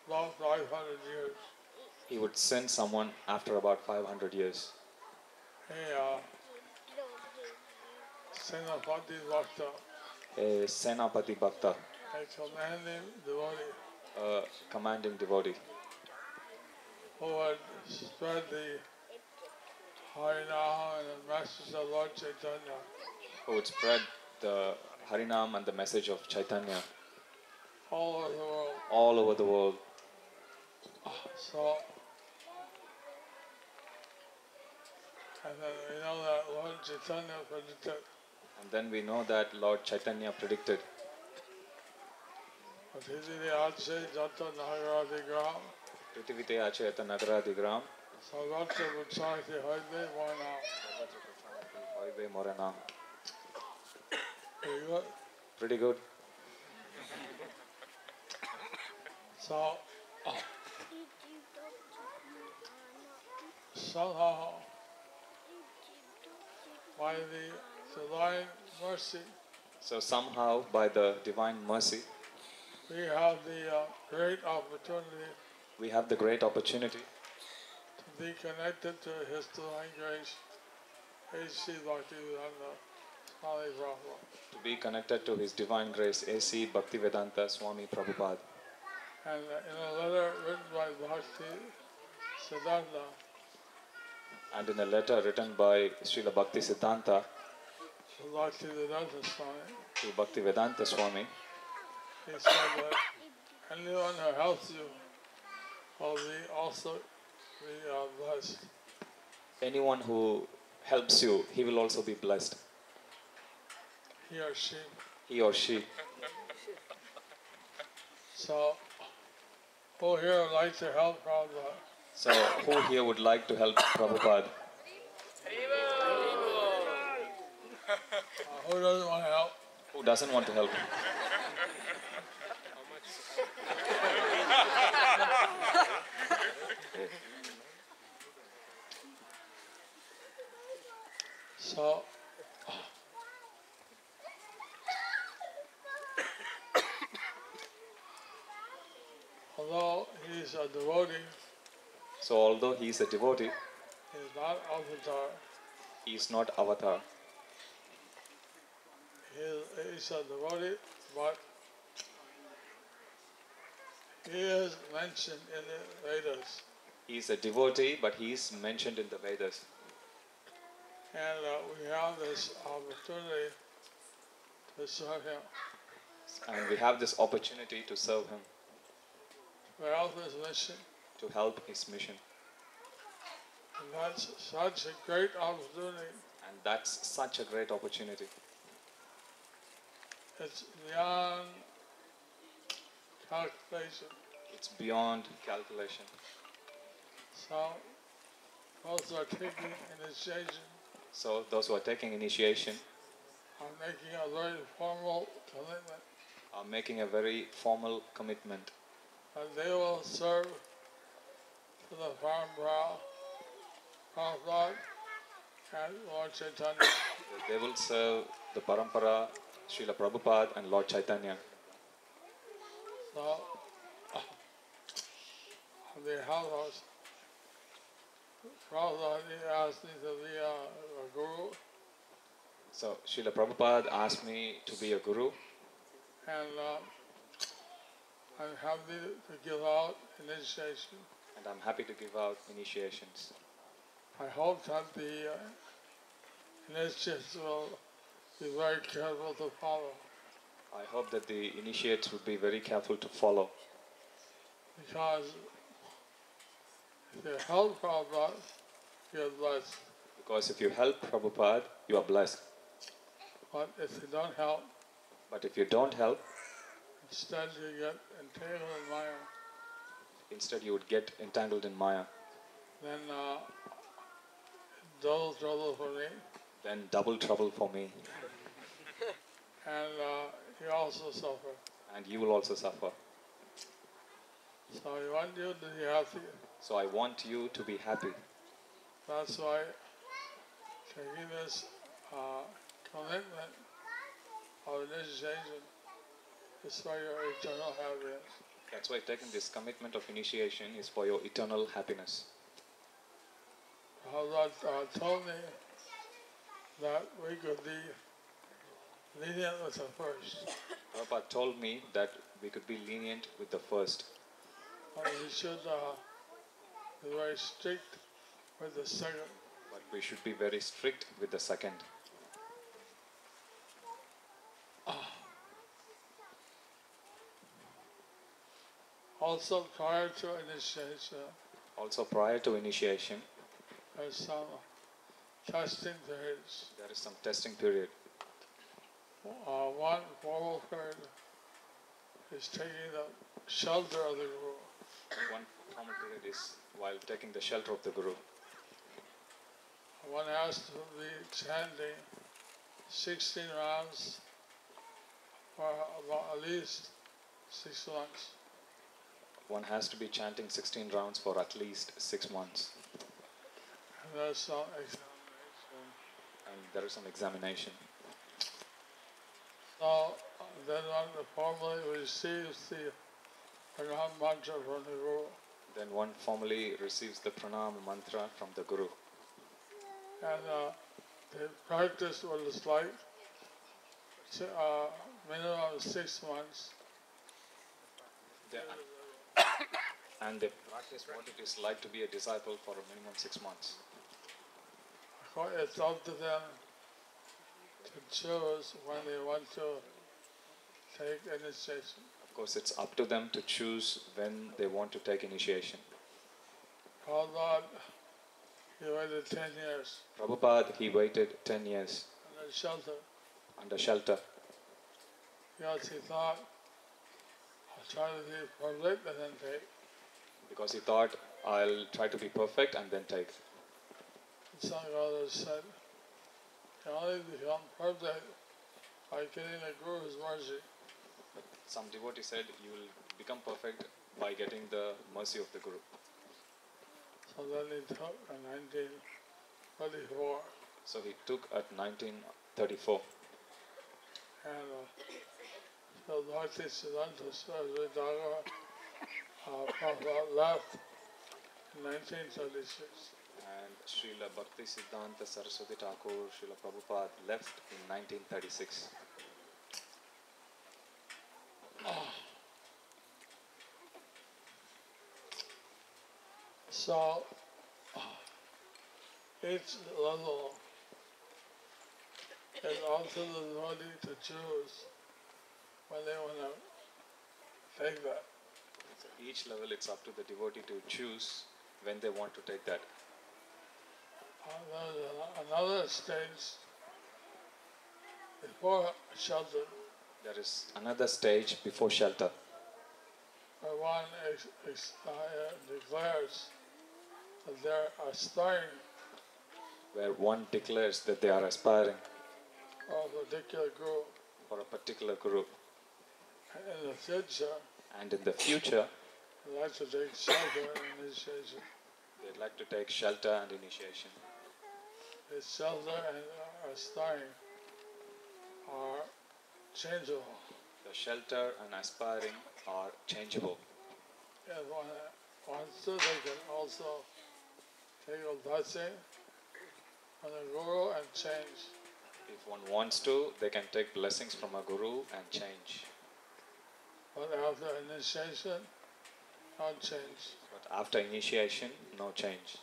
[SPEAKER 2] about 500 years.
[SPEAKER 1] he would send someone after about 500 years.
[SPEAKER 2] A Senapati Bhakta,
[SPEAKER 1] A Senapati Bhakta,
[SPEAKER 2] a commanding devotee
[SPEAKER 1] a commanding devotee,
[SPEAKER 2] who would spread the Harinam and the message of Lord Chaitanya
[SPEAKER 1] who would spread the Harinam and the message of Chaitanya
[SPEAKER 2] all over the world.
[SPEAKER 1] all over the world.
[SPEAKER 2] So, and then we know that Lord Chaitanya predicted
[SPEAKER 1] And then we know that Lord Chaitanya predicted
[SPEAKER 2] Atidhi Ache Jata Nagaradi Gram
[SPEAKER 1] Pritivite Achayata Nagaradigram
[SPEAKER 2] Sarvatra Vutsarthi Haide Varna.
[SPEAKER 1] Hoive Morana.
[SPEAKER 2] Very good.
[SPEAKER 1] Pretty good.
[SPEAKER 2] So, somehow, by the divine mercy,
[SPEAKER 1] So somehow by the divine mercy,
[SPEAKER 2] we have the great opportunity
[SPEAKER 1] we have the great opportunity
[SPEAKER 2] to be connected to His divine grace, A.C. Bhaktivedanta Swami Prabhupada.
[SPEAKER 1] to be connected to His divine grace, A.C. Bhaktivedanta Swami Prabhupada.
[SPEAKER 2] And in a letter written by Bhakti Siddhanta,
[SPEAKER 1] And in a letter written by Srila Bhakti Siddhanta
[SPEAKER 2] to Bhaktivedanta Swami,
[SPEAKER 1] to Bhaktivedanta Swami,
[SPEAKER 2] he said that anyone who helps you will also be blessed.
[SPEAKER 1] anyone who helps you, he will also be blessed.
[SPEAKER 2] He or she.
[SPEAKER 1] He or she.
[SPEAKER 2] So, who here would like to help Prabhupada?
[SPEAKER 1] So who here would like to help Prabhupada?
[SPEAKER 2] Who doesn't want to help?
[SPEAKER 1] Who doesn't want to help?
[SPEAKER 2] So, although he's a devotee,
[SPEAKER 1] So although he is a devotee,
[SPEAKER 2] he's not avatar.
[SPEAKER 1] he is not avatar.
[SPEAKER 2] He's a devotee, but he is mentioned in the Vedas.
[SPEAKER 1] He is a devotee, but he is mentioned in the Vedas.
[SPEAKER 2] And we have this opportunity to serve him.
[SPEAKER 1] And we have this opportunity to serve him,
[SPEAKER 2] To help his mission.
[SPEAKER 1] to help his mission.
[SPEAKER 2] And that's such a great opportunity.
[SPEAKER 1] And that's such a great opportunity.
[SPEAKER 2] It's beyond calculation.
[SPEAKER 1] It's beyond calculation.
[SPEAKER 2] So, those who are taking initiation
[SPEAKER 1] So those who are taking initiation
[SPEAKER 2] are making a very formal commitment
[SPEAKER 1] are making a very formal commitment
[SPEAKER 2] that they will serve to the Parampara, Prabhupada, and Lord Chaitanya.
[SPEAKER 1] that they will serve the Parampara, Srila Prabhupada and Lord Chaitanya.
[SPEAKER 2] So, on behalf of Prabhupada, he asked me to be a guru,
[SPEAKER 1] So Srila Prabhupada asked me to be a guru,
[SPEAKER 2] and I'm happy to give out initiation.
[SPEAKER 1] and I'm happy to give out initiations.
[SPEAKER 2] I hope that the initiates will be very careful to follow,
[SPEAKER 1] I hope that the initiates would be very careful to follow,
[SPEAKER 2] because if you help Prabhupada, you're blessed.
[SPEAKER 1] because if you help Prabhupada, you are blessed.
[SPEAKER 2] But if you don't help,
[SPEAKER 1] But if you don't help,
[SPEAKER 2] instead you get entangled in Maya,
[SPEAKER 1] instead you would get entangled in Maya.
[SPEAKER 2] then double trouble for me.
[SPEAKER 1] Then double trouble for me,
[SPEAKER 2] And you also suffer.
[SPEAKER 1] and you will also suffer.
[SPEAKER 2] So I want you to be happy.
[SPEAKER 1] So I want you to be happy.
[SPEAKER 2] That's why taking this commitment of initiation is for your eternal happiness.
[SPEAKER 1] That's why taking this commitment of initiation is for your eternal happiness.
[SPEAKER 2] Prabhupada told me that we could be lenient with the first,
[SPEAKER 1] Prabhupada told me that we could be lenient with the first,
[SPEAKER 2] but we should be very strict with the second.
[SPEAKER 1] but we should be very strict with the second.
[SPEAKER 2] Also, prior to initiation,
[SPEAKER 1] Also prior to initiation,
[SPEAKER 2] there's some testing periods.
[SPEAKER 1] there is some testing period.
[SPEAKER 2] One formal period is taking the shelter of the Guru.
[SPEAKER 1] One formal period is while taking the shelter of the Guru.
[SPEAKER 2] One has to be chanting 16 rounds for about at least 6 months.
[SPEAKER 1] One has to be chanting 16 rounds for at least 6 months.
[SPEAKER 2] And there's some examination.
[SPEAKER 1] And there is some examination.
[SPEAKER 2] So then one formally receives the pranam mantra from the Guru.
[SPEAKER 1] Then one formally receives the pranam mantra from the Guru.
[SPEAKER 2] And the practice was like minimum 6 months.
[SPEAKER 1] And they practice what it is like to be a disciple for a minimum 6 months.
[SPEAKER 2] It's up to them to choose when they want to take initiation.
[SPEAKER 1] Of course, it's up to them to choose when they want to take initiation.
[SPEAKER 2] Prabhupada, he waited 10 years
[SPEAKER 1] Prabhupada, he waited 10 years
[SPEAKER 2] under shelter
[SPEAKER 1] under shelter
[SPEAKER 2] because he thought, I'll try to be perfect and then take.
[SPEAKER 1] because he thought, I'll try to be perfect and then take.
[SPEAKER 2] And some others said, you only become perfect by getting the Guru's mercy.
[SPEAKER 1] But some devotee said, you will become perfect by getting the mercy of the Guru.
[SPEAKER 2] So then he took in 1934,
[SPEAKER 1] So he took at 1934.
[SPEAKER 2] and so Bhakti Siddhanta Saraswati Thakur, Prabhupada left in 1936.
[SPEAKER 1] And Srila Bhakti Siddhanta Saraswati Thakur, Srila Prabhupada left in 1936.
[SPEAKER 2] So each level It's also the devotee to choose when they want to take that.
[SPEAKER 1] So each level it's up to the devotee to choose when they want to take that.
[SPEAKER 2] There's another stage before shelter,
[SPEAKER 1] There is another stage before shelter,
[SPEAKER 2] where one declares that they're aspiring
[SPEAKER 1] where one declares that they are aspiring
[SPEAKER 2] for a particular group.
[SPEAKER 1] for a particular group.
[SPEAKER 2] In the future,
[SPEAKER 1] And in the future,
[SPEAKER 2] they'd like to take shelter and initiation.
[SPEAKER 1] they'd like to take shelter and initiation.
[SPEAKER 2] The shelter and aspiring are changeable.
[SPEAKER 1] The shelter and aspiring are changeable.
[SPEAKER 2] If one wants to, they can also take a blessing from the Guru and change.
[SPEAKER 1] If one wants to, they can take blessings from a guru and change.
[SPEAKER 2] But after initiation, no change.
[SPEAKER 1] But after initiation, no change.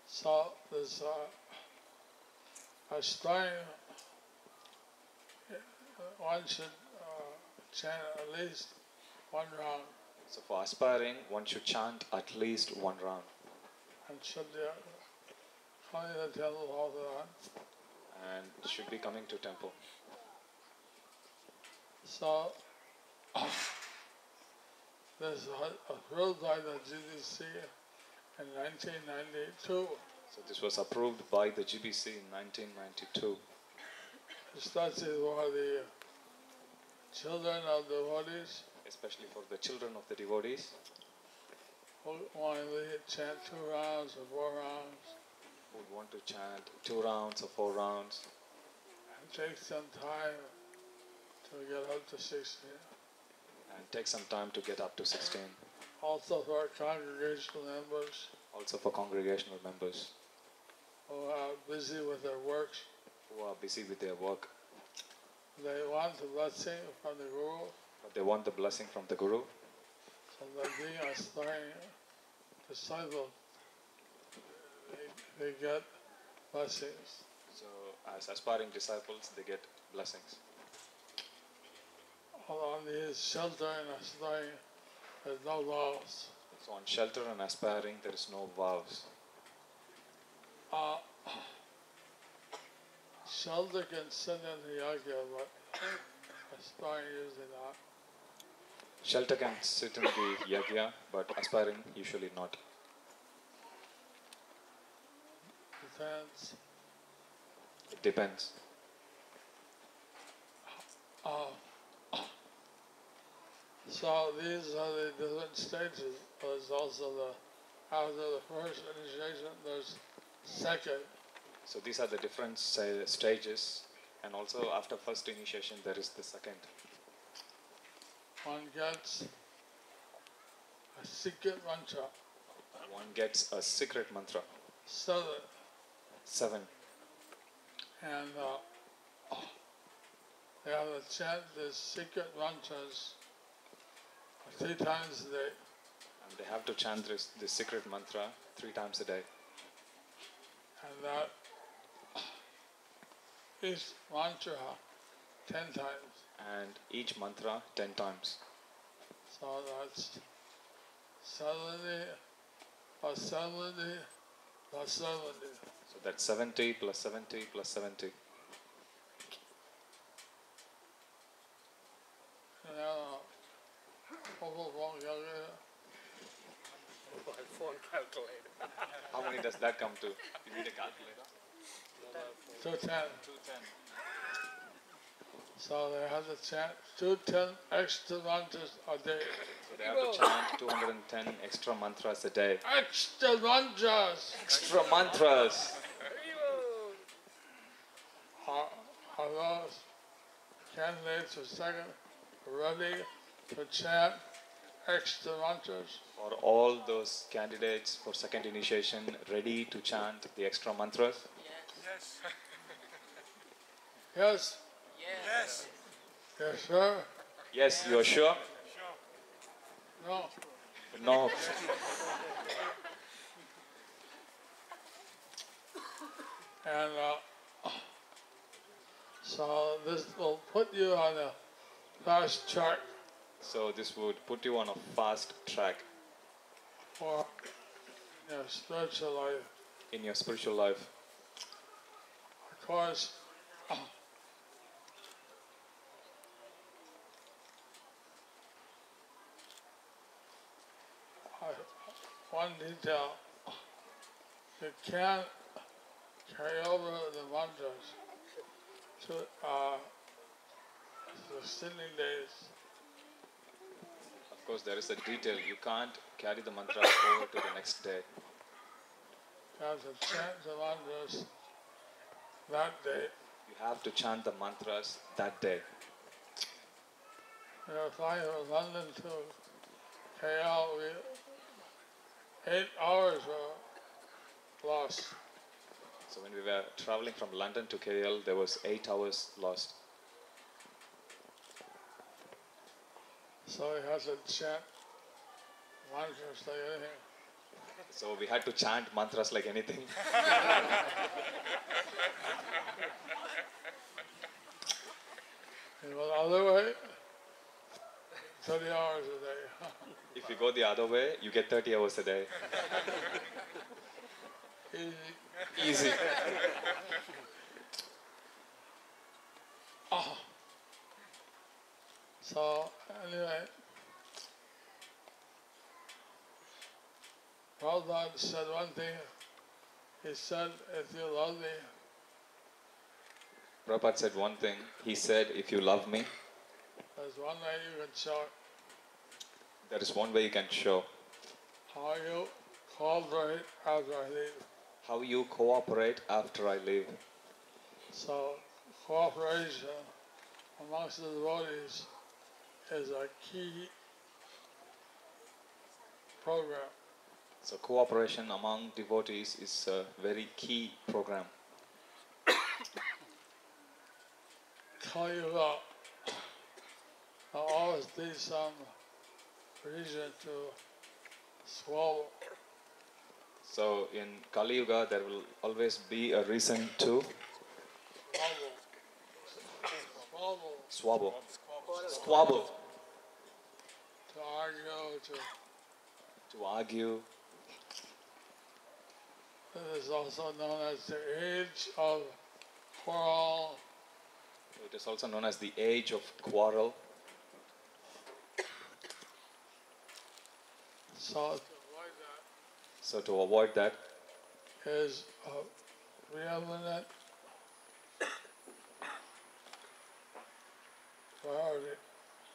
[SPEAKER 2] So this aspiring, one should chant at least one round
[SPEAKER 1] So for aspiring, one should chant at least one round
[SPEAKER 2] and should be coming to the temple all the time.
[SPEAKER 1] and should be coming to temple.
[SPEAKER 2] So this was approved by the GBC in 1992.
[SPEAKER 1] So this was approved by the GBC in 1992,
[SPEAKER 2] Especially for the children of devotees
[SPEAKER 1] especially for the children of the devotees
[SPEAKER 2] who want to chant 2 rounds or 4 rounds.
[SPEAKER 1] who would want to chant 2 rounds or 4 rounds.
[SPEAKER 2] It takes some time to get up to 16.
[SPEAKER 1] And take some time to get up to 16.
[SPEAKER 2] Also for congregational members
[SPEAKER 1] Also for congregational members
[SPEAKER 2] who are busy with their works.
[SPEAKER 1] who are busy with their work,
[SPEAKER 2] They want the blessing from the Guru,
[SPEAKER 1] but they want the blessing from the guru.
[SPEAKER 2] so that being aspiring disciple, they get blessings.
[SPEAKER 1] So as aspiring disciples, they get blessings.
[SPEAKER 2] On these shelter and aspiring, there's no laws.
[SPEAKER 1] So on shelter and aspiring, there is no vows.
[SPEAKER 2] Shelter can sit in the yagya, but aspiring usually not.
[SPEAKER 1] Shelter can sit in the yagya, but aspiring usually not.
[SPEAKER 2] Depends.
[SPEAKER 1] It depends.
[SPEAKER 2] So these are the different stages. There's also after the first initiation, there's second.
[SPEAKER 1] So these are the different stages, and also after first initiation, there is the second.
[SPEAKER 2] One gets a secret mantra,
[SPEAKER 1] One gets a secret mantra,
[SPEAKER 2] 7,
[SPEAKER 1] 7,
[SPEAKER 2] and they have to chant the secret mantras 3 times a day.
[SPEAKER 1] and they have to chant this secret mantra 3 times a day.
[SPEAKER 2] And that each mantra 10 times.
[SPEAKER 1] And each mantra 10 times.
[SPEAKER 2] So that's 70 plus 70 plus 70.
[SPEAKER 1] So that's 70 plus 70 plus 70.
[SPEAKER 2] Mobile calculator.
[SPEAKER 3] Mobile phone calculator.
[SPEAKER 1] How many does that come to? You need a calculator?
[SPEAKER 2] 210.
[SPEAKER 1] 210.
[SPEAKER 2] So they have to chant 210 extra mantras a day.
[SPEAKER 1] So they have to chant 210 extra mantras a day.
[SPEAKER 2] Extra mantras!
[SPEAKER 1] Extra mantras!
[SPEAKER 2] Are those candidates for second ready to chant extra mantras?
[SPEAKER 1] Are all those candidates for second initiation ready to chant the extra mantras?
[SPEAKER 4] Yes.
[SPEAKER 2] Yes?
[SPEAKER 4] Yes.
[SPEAKER 2] Yes, sir?
[SPEAKER 1] Yes, you are sure?
[SPEAKER 4] Sure.
[SPEAKER 2] No?
[SPEAKER 1] No.
[SPEAKER 2] And so this will put you on a fast track
[SPEAKER 1] So this would put you on a fast track
[SPEAKER 2] for your spiritual life.
[SPEAKER 1] in your spiritual life.
[SPEAKER 2] Of course, one detail, you can't carry over the mantras to the sitting days.
[SPEAKER 1] Of course, there is a detail. You can't carry the mantras over to the next day.
[SPEAKER 2] You have to chant the mantras that day.
[SPEAKER 1] You have to chant the mantras that day.
[SPEAKER 2] We were flying from London to KL. 8 hours were lost.
[SPEAKER 1] So when we were traveling from London to KL, there was 8 hours lost.
[SPEAKER 2] So we had to chant mantras like anything.
[SPEAKER 1] So we had to chant mantras like anything.
[SPEAKER 2] You go the other way, 30 hours a day.
[SPEAKER 1] If you go the other way, you get 30 hours a day.
[SPEAKER 2] Easy.
[SPEAKER 1] Easy.
[SPEAKER 2] Oh. So anyway, Prabhupada said one thing. He said, if you love me,
[SPEAKER 1] Prabhupada said one thing. He said, if you love me,
[SPEAKER 2] there's one way you can show it.
[SPEAKER 1] there is one way you can show
[SPEAKER 2] How you cooperate after I leave.
[SPEAKER 1] how you cooperate after I leave.
[SPEAKER 2] So cooperation amongst the devotees is a key program.
[SPEAKER 1] So cooperation among devotees is a very key program.
[SPEAKER 2] Kali Yuga, always be some reason to swallow.
[SPEAKER 1] So in Kali Yuga, there will always be a reason to
[SPEAKER 2] Swallow.
[SPEAKER 1] squabble,
[SPEAKER 2] To argue,
[SPEAKER 1] to argue.
[SPEAKER 2] It is also known as the age of quarrel.
[SPEAKER 1] It is also known as the age of quarrel.
[SPEAKER 2] So to avoid
[SPEAKER 1] So to avoid that,
[SPEAKER 2] that is a preeminent priority.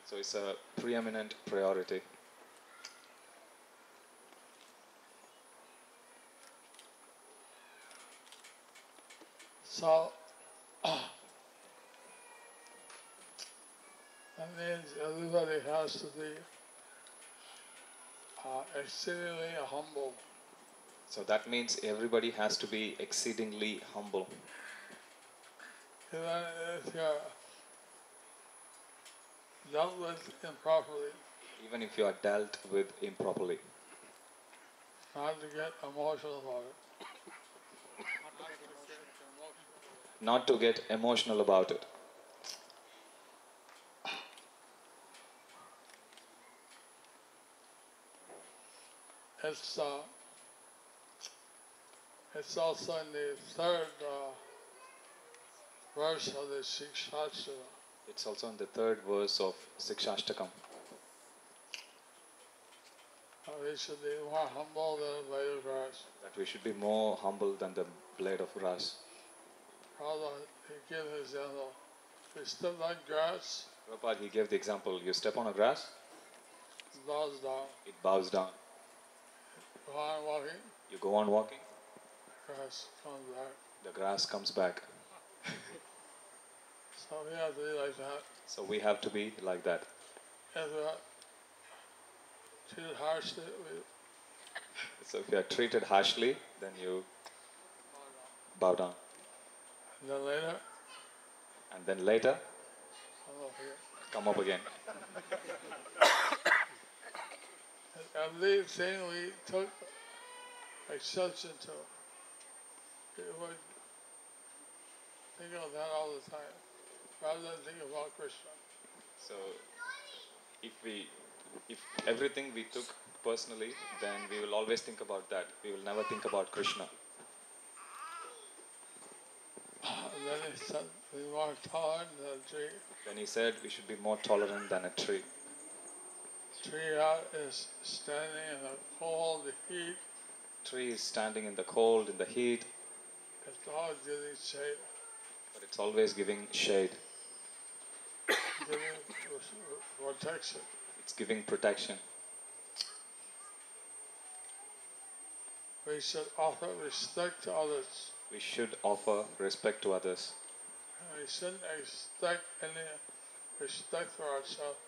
[SPEAKER 1] so it's a preeminent priority.
[SPEAKER 2] So that means everybody has to be exceedingly humble.
[SPEAKER 1] So that means everybody has to be exceedingly humble.
[SPEAKER 2] Even if you're dealt with improperly,
[SPEAKER 1] Even if you are dealt with improperly.
[SPEAKER 2] not to get emotional about it.
[SPEAKER 1] Not to get emotional about it.
[SPEAKER 2] It's also in the third verse of the Sikshastra.
[SPEAKER 1] It's also in the third verse of Sikshashtakam.
[SPEAKER 2] We should be more humble than a blade of grass.
[SPEAKER 1] That we should be more humble than the blade of grass.
[SPEAKER 2] Although he gave an example, we step on grass,
[SPEAKER 1] Prabhupada, he gave the example, you step on a grass,
[SPEAKER 2] it bows down.
[SPEAKER 1] it bows down.
[SPEAKER 2] Go on walking,
[SPEAKER 1] You go on walking,
[SPEAKER 2] grass comes back.
[SPEAKER 1] the grass comes back.
[SPEAKER 2] So we have to be like that.
[SPEAKER 1] So we have to be like that.
[SPEAKER 2] If we're treated harshly, we
[SPEAKER 1] So if you are treated harshly, then you bow down.
[SPEAKER 2] and then later,
[SPEAKER 1] And then later,
[SPEAKER 2] come up here.
[SPEAKER 1] come up again.
[SPEAKER 2] Everything we took exception to, it would think of that all the time, rather than think about Krishna.
[SPEAKER 1] So if everything we took personally, then we will always think about that. We will never think about Krishna.
[SPEAKER 2] And then he said, be more tolerant than a tree.
[SPEAKER 1] Then he said we should be more tolerant than a tree.
[SPEAKER 2] Tree is standing in the cold, the heat.
[SPEAKER 1] Tree is standing in the cold, in the heat,
[SPEAKER 2] It's always giving shade,
[SPEAKER 1] but it's always giving shade.
[SPEAKER 2] giving protection.
[SPEAKER 1] It's giving protection.
[SPEAKER 2] We should offer respect to others.
[SPEAKER 1] We should offer respect to others.
[SPEAKER 2] And we shouldn't expect any respect for ourselves.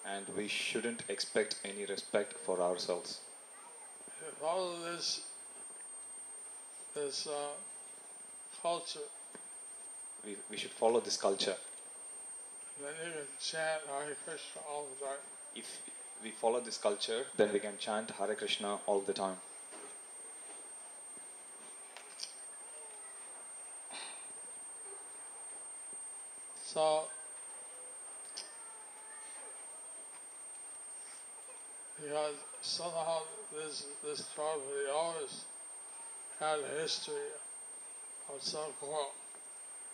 [SPEAKER 1] And we shouldn't expect any respect for ourselves.
[SPEAKER 2] If all of this culture,
[SPEAKER 1] We should follow this culture.
[SPEAKER 2] then you can chant Hare Krishna all the time.
[SPEAKER 1] If we follow this culture, then we can chant Hare Krishna all the time.
[SPEAKER 2] So, because somehow this property always had a history of some quarrel.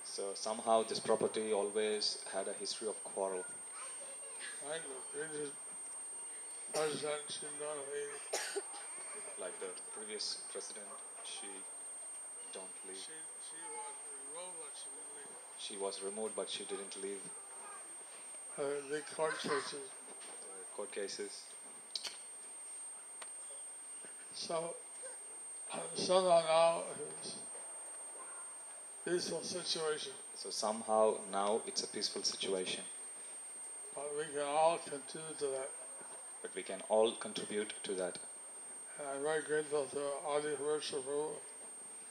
[SPEAKER 1] So somehow this property always had a history of quarrel.
[SPEAKER 2] Right? The previous president should not leave.
[SPEAKER 1] Like the previous president, she don't leave.
[SPEAKER 2] She was removed, but she didn't leave.
[SPEAKER 1] She was removed, but she didn't leave.
[SPEAKER 2] The court cases.
[SPEAKER 1] The court cases.
[SPEAKER 2] So now it's a peaceful situation.
[SPEAKER 1] So somehow now it's a peaceful situation.
[SPEAKER 2] But we can all contribute to that.
[SPEAKER 1] But we can all contribute to that.
[SPEAKER 2] And I'm very grateful to Adi Purusha Prabhu,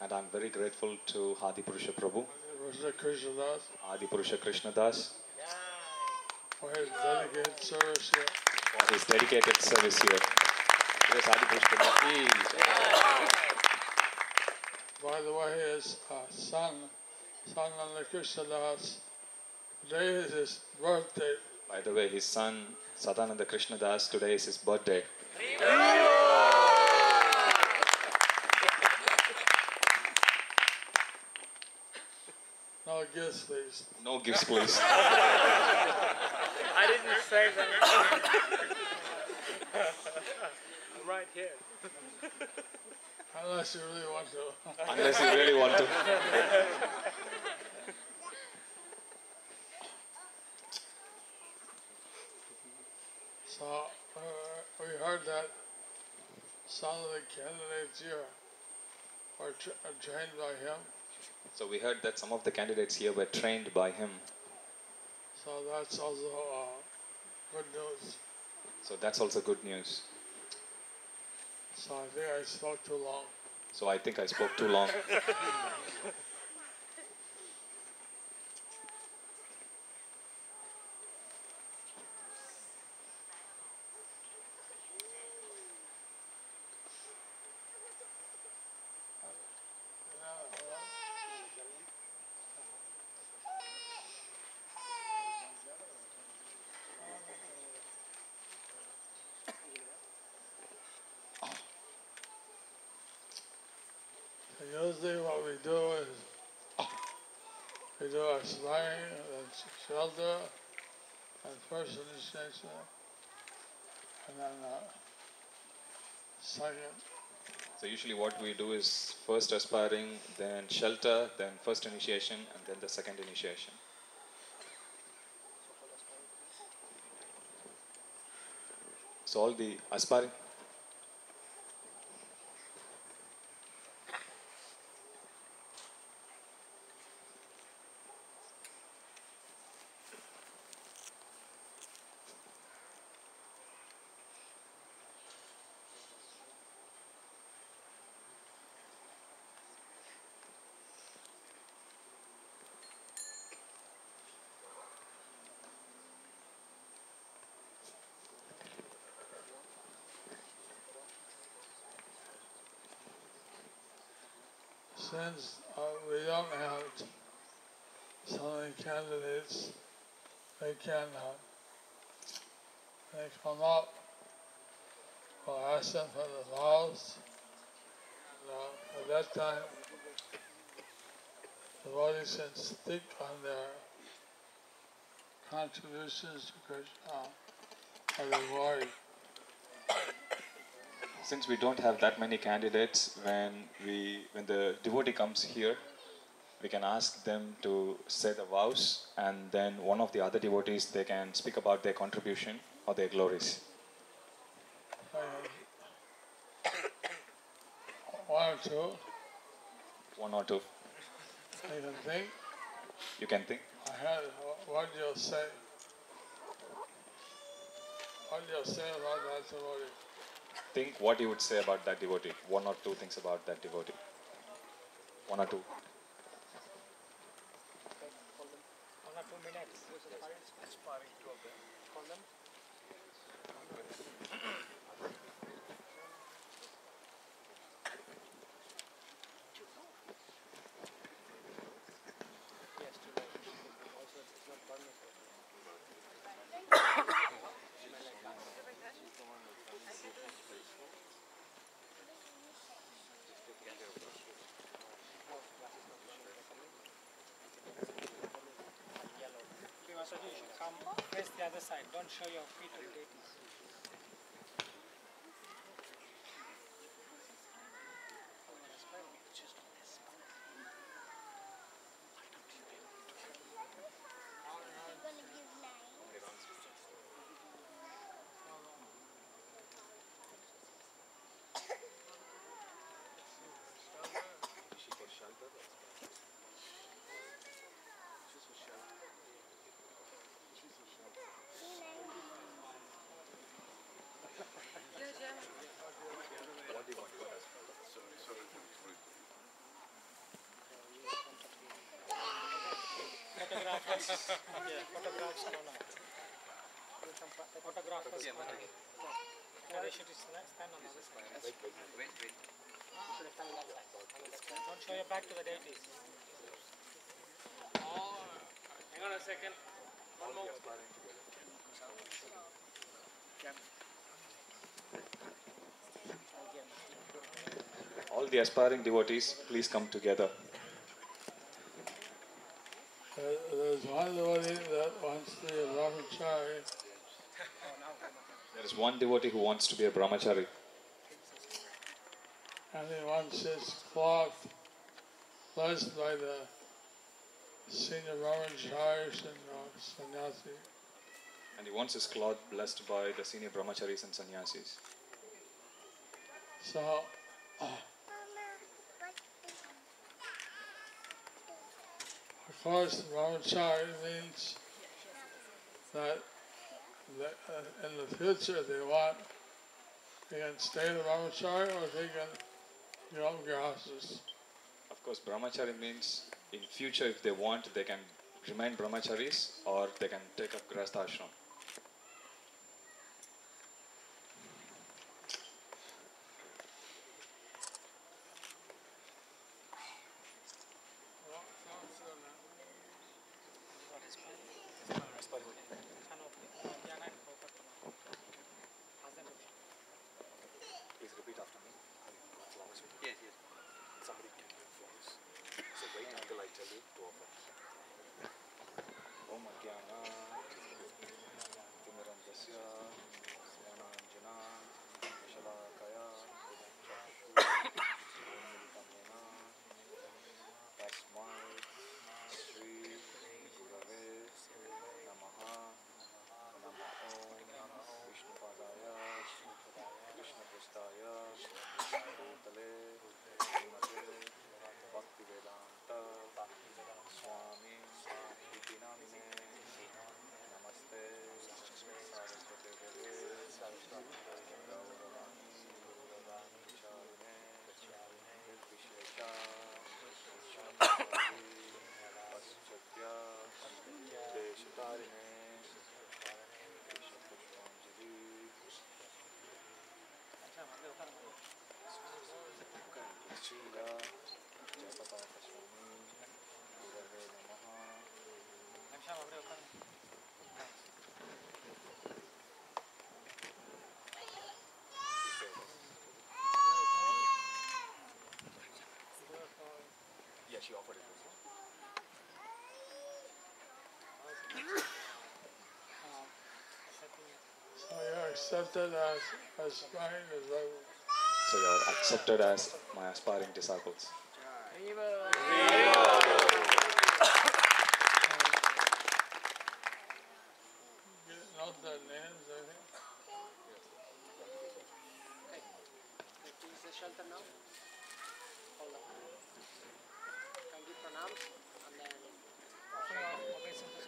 [SPEAKER 1] And I'm very grateful to Adi Purusha Prabhu,
[SPEAKER 2] Adi Purusha Krishna Das,
[SPEAKER 1] Adi Purusha Krishna Das,
[SPEAKER 2] for his dedicated service here.
[SPEAKER 1] for his dedicated service here. Yes, Adi Purusha Prabhu.
[SPEAKER 2] By the way, his son Nanda Krishna Das, today is his birthday.
[SPEAKER 1] By the way, his son Sadananda Krishna Das, today is his birthday.
[SPEAKER 2] No gifts, please.
[SPEAKER 1] No gifts, please.
[SPEAKER 3] I didn't say that. I'm right here.
[SPEAKER 2] Unless you really want to.
[SPEAKER 1] Unless you really want to.
[SPEAKER 2] So we heard that some of the candidates here were trained by him.
[SPEAKER 1] So we heard that some of the candidates here were trained by him.
[SPEAKER 2] So that's also good news.
[SPEAKER 1] So that's also good news.
[SPEAKER 2] So I think I spoke too long.
[SPEAKER 1] So I think I spoke too long.
[SPEAKER 2] Usually what we do is we do our slaying and shelter and first initiation and then second.
[SPEAKER 1] So usually what we do is first aspiring, then shelter, then first initiation, and then the second initiation. So all the aspiring.
[SPEAKER 2] Since we don't have so many candidates, they can they come up, we'll ask them for the vows. At that time, the devotees can stick on their contributions to Krishna or the glory.
[SPEAKER 1] Since we don't have that many candidates, when the devotee comes here, we can ask them to say the vows, and then one of the other devotees, they can speak about their contribution or their glories.
[SPEAKER 2] One or two.
[SPEAKER 1] One or two.
[SPEAKER 2] You can think.
[SPEAKER 1] You can think.
[SPEAKER 2] Ahead, what you'll say. What you'll say about that devotee.
[SPEAKER 1] Think what you would say about that devotee. One or two things about that devotee. One or two.
[SPEAKER 3] 1 or 2 minutes. Aspiring to obey. Call them. Yes, too late. Also, it's not permissible. So you should come face the other side. Don't show your feet to the deities. Photographers, yeah, photographs corner. The photographers corner. They should stand on the other side. Wait. Should stand on that side. Don't show your back to the deities. Hang on a second. One more.
[SPEAKER 1] All the aspiring devotees, please come together.
[SPEAKER 2] There's one devotee that wants to be a brahmachari.
[SPEAKER 1] There is one devotee who wants to be a brahmachari.
[SPEAKER 2] And he wants his cloth blessed by the senior brahmacharis and sannyasis.
[SPEAKER 1] And he wants his cloth blessed by the senior brahmacharis and sannyasis.
[SPEAKER 2] So, of course, brahmachari means that in the future they can stay the brahmachari or they can become grahastas.
[SPEAKER 1] Of course, brahmachari means in future if they want, they can remain brahmacharis or they can take up grahastha ashram. Please repeat after me.
[SPEAKER 6] Yes.
[SPEAKER 1] Somebody can do flowers. So wait until I tell you to offer. Om Ajnana Timirandasya Svananjana Vishalakaya Chakshurmilitamena Tasmai Sri Gurave Namaha Namo Om Vishnupadaya Krishnapustaya Bhutale Srimate Bhaktivedanta Swami Iti Namine Namaste Saraswate Deve Gauravani Charine Nirvishesha Shanti Paschatya Deshatarine Deshapushpanjali Srila Jayapataka Swami Gurave Namaha Yeah, she offered it.
[SPEAKER 2] So you're accepted as aspiring disciple.
[SPEAKER 1] So you are accepted as my aspiring disciples.
[SPEAKER 2] Note their names, I think.
[SPEAKER 3] Please shelter now. Hold on. Kindly pronounce and then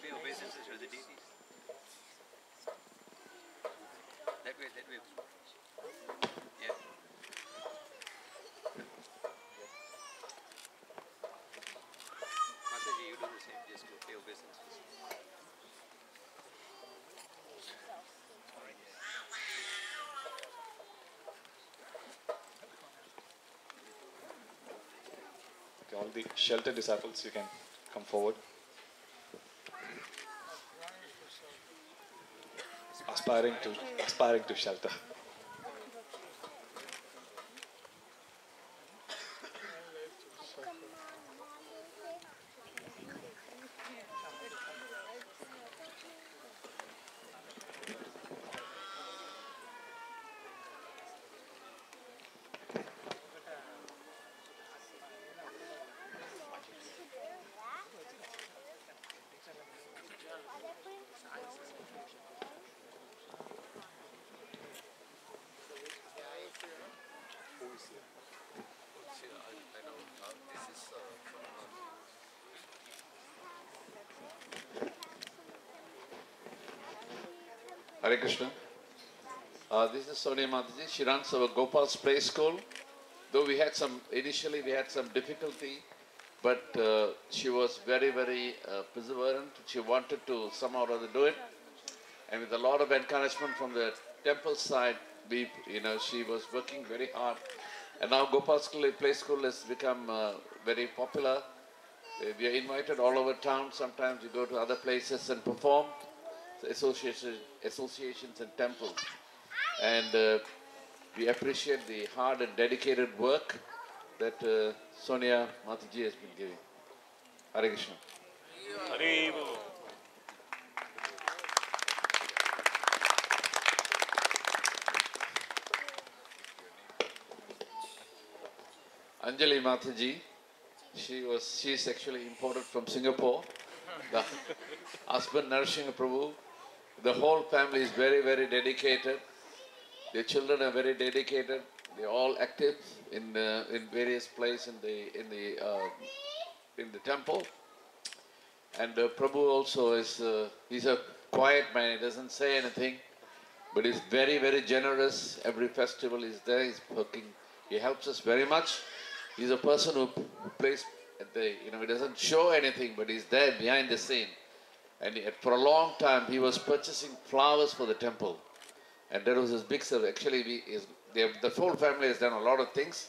[SPEAKER 6] Pay obeisances to the deities. That way. Yeah. Mataji, you do the same. Just go pay obeisances.
[SPEAKER 1] Okay, all the shelter disciples, you can come forward. Aspiring to shelter.
[SPEAKER 7] Hare Krishna. This is Swami Mataji. She runs our Gopal's Play School. Though initially we had some difficulty, but she was very, very perseverant. She wanted to somehow or other do it. And with a lot of encouragement from the temple side, she was working very hard. And now Gopal's Play School has become very popular. We are invited all over town. Sometimes we go to other places and perform. Associations and temples. And we appreciate the hard and dedicated work that Sonia Mataji has been giving. Hare Krishna. Anjali Mataji, she's actually imported from Singapore. The husband nourishing Prabhu. The whole family is very, very dedicated. Their children are very dedicated. They're all active in various places in the temple. And Prabhu also he's a quiet man. He doesn't say anything, but he's very, very generous. Every festival he's there. He's working. He helps us very much. He's a person who plays he doesn't show anything, but he's there behind the scene. And for a long time, he was purchasing flowers for the temple. And that was his big service. Actually, the whole family has done a lot of things.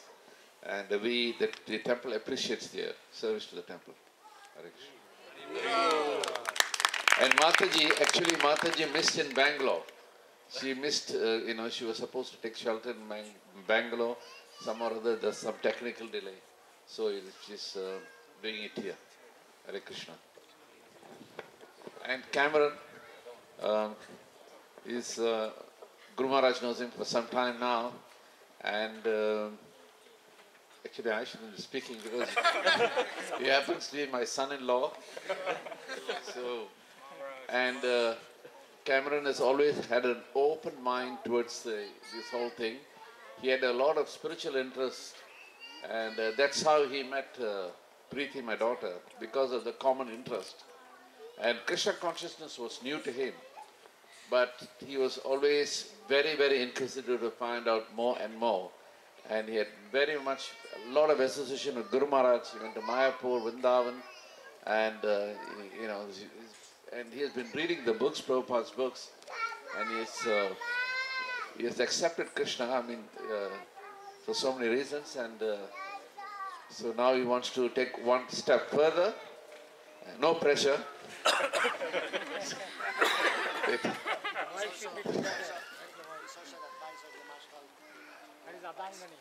[SPEAKER 7] And the temple appreciates their service to the temple. And Mataji missed in Bangalore. She missed, she was supposed to take shelter in Bangalore. Some or other, there's some technical delay. So she's doing it here. Hare Krishna. And Cameron Guru Maharaj knows him for some time now, and actually I shouldn't be speaking because he happens to be my son-in-law. And Cameron has always had an open mind towards this whole thing. He had a lot of spiritual interest, and that's how he met Preeti, my daughter, because of the common interest. And Krishna consciousness was new to him, but he was always very, very inquisitive to find out more and more. And he had a lot of association with Guru Maharaj. He went to Mayapur, Vrindavan, and and he has been reading the books, Prabhupada's books, and he has accepted Krishna. For so many reasons, and so now he wants to take one step further. No pressure.
[SPEAKER 3] Wife should be together. That is abandonment.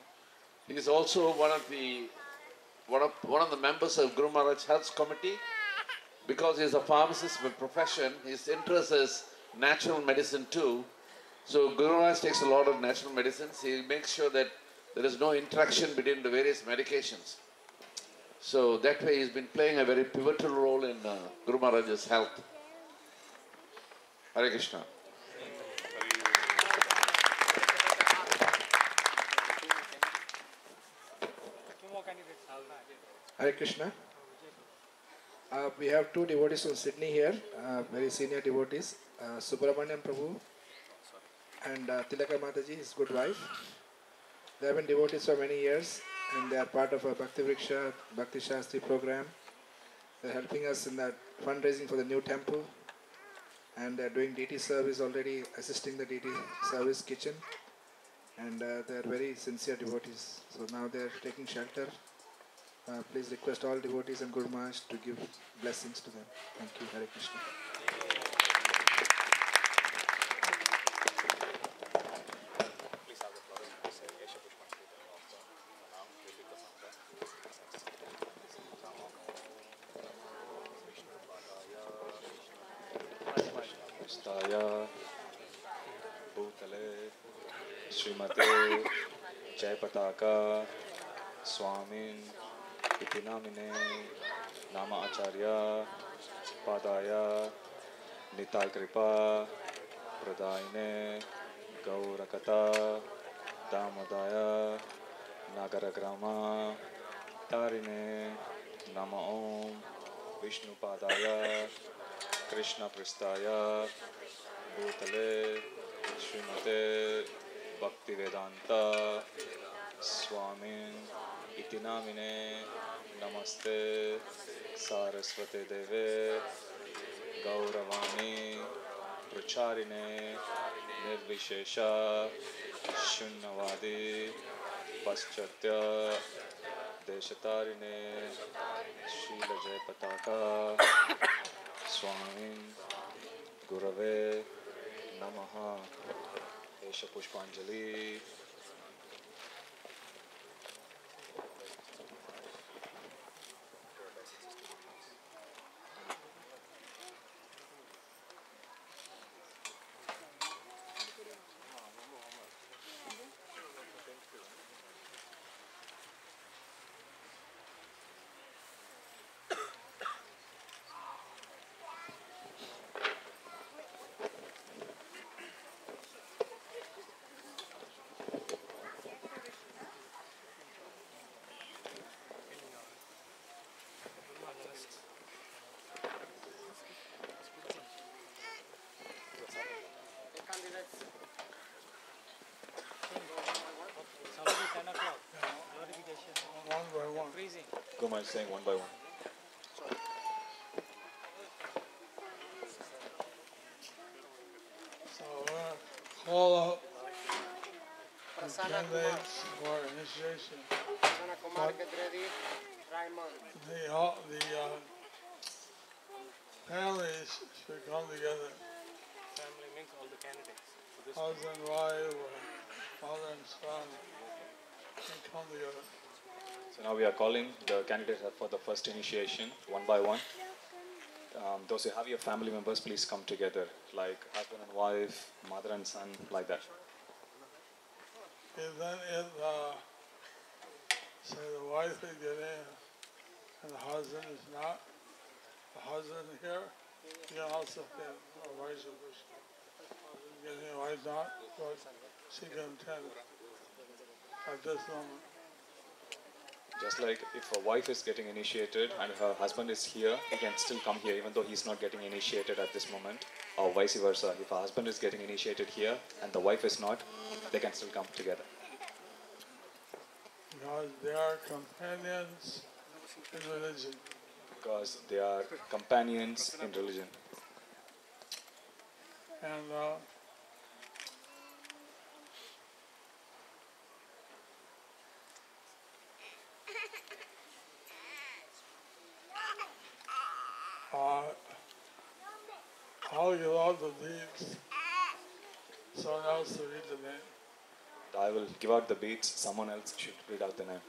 [SPEAKER 7] He is also one of the members of Guru Maharaj Health Committee. Because he is a pharmacist by profession, his interest is natural medicine too. So Guru Maharaj takes a lot of natural medicines. He makes sure that there is no interaction between the various medications. So that way he's been playing a very pivotal role in Guru Maharaj's health. Hare Krishna.
[SPEAKER 3] Two more candidates.
[SPEAKER 8] Hare Krishna. We have two devotees from Sydney here, very senior devotees, Subramaniam Prabhu and Tilaka Mataji, his good wife. They have been devotees for many years and they are part of a Bhakti Vriksha, Bhakti Shastri program. They are helping us in that fundraising for the new temple and they are doing DT service already, assisting the DT service kitchen, and they are very sincere devotees. So now they are taking shelter. Please request all devotees and Guru Maharaj to give blessings to them. Thank you. Hare Krishna.
[SPEAKER 1] Bhutale Srimate Jayapataka Swami iti namine Nama Acharya Padaya Nitai Kripa Pradayine Gaurakata Damadaya Nagaragrama Tarine Nama Om Vishnu Padaya Krishna Pristaya Bhutale Srimate Bhaktivedanta Swami iti namine Namaste Saraswate Deve Gauravani Pracharine Nirvishesha Shunnavadi Paschatya Deshatarine Srila Jayapataka Swami Gurave Namaha Esha Pushpanjali.
[SPEAKER 3] It's already 10 o'clock. Glorification.
[SPEAKER 2] One by one.
[SPEAKER 3] Freezing.
[SPEAKER 1] Guru Maharaj saying one by one.
[SPEAKER 2] So we're going to call out the candidates for initiation. But the families should come together.
[SPEAKER 3] Family means all the candidates.
[SPEAKER 2] Husband, wife, or mother and son can come together.
[SPEAKER 1] So now we are calling the candidates for the first initiation one by one. Those who have your family members, please come together, like husband and wife, mother and son, like that.
[SPEAKER 2] If then say the wife is getting and the husband is not, the husband here, you can also get a vice versa. Husband getting, wife not, but she can attend at this moment.
[SPEAKER 1] Just like if a wife is getting initiated and her husband is here, he can still come here even though he's not getting initiated at this moment, or vice versa. If a husband is getting initiated here and the wife is not, they can still come together.
[SPEAKER 2] Because they are companions in religion.
[SPEAKER 1] Because they are companions in religion.
[SPEAKER 2] And I'll give out the beads. Someone else to read the name.
[SPEAKER 1] I will give out the beads. Someone else should read out the name.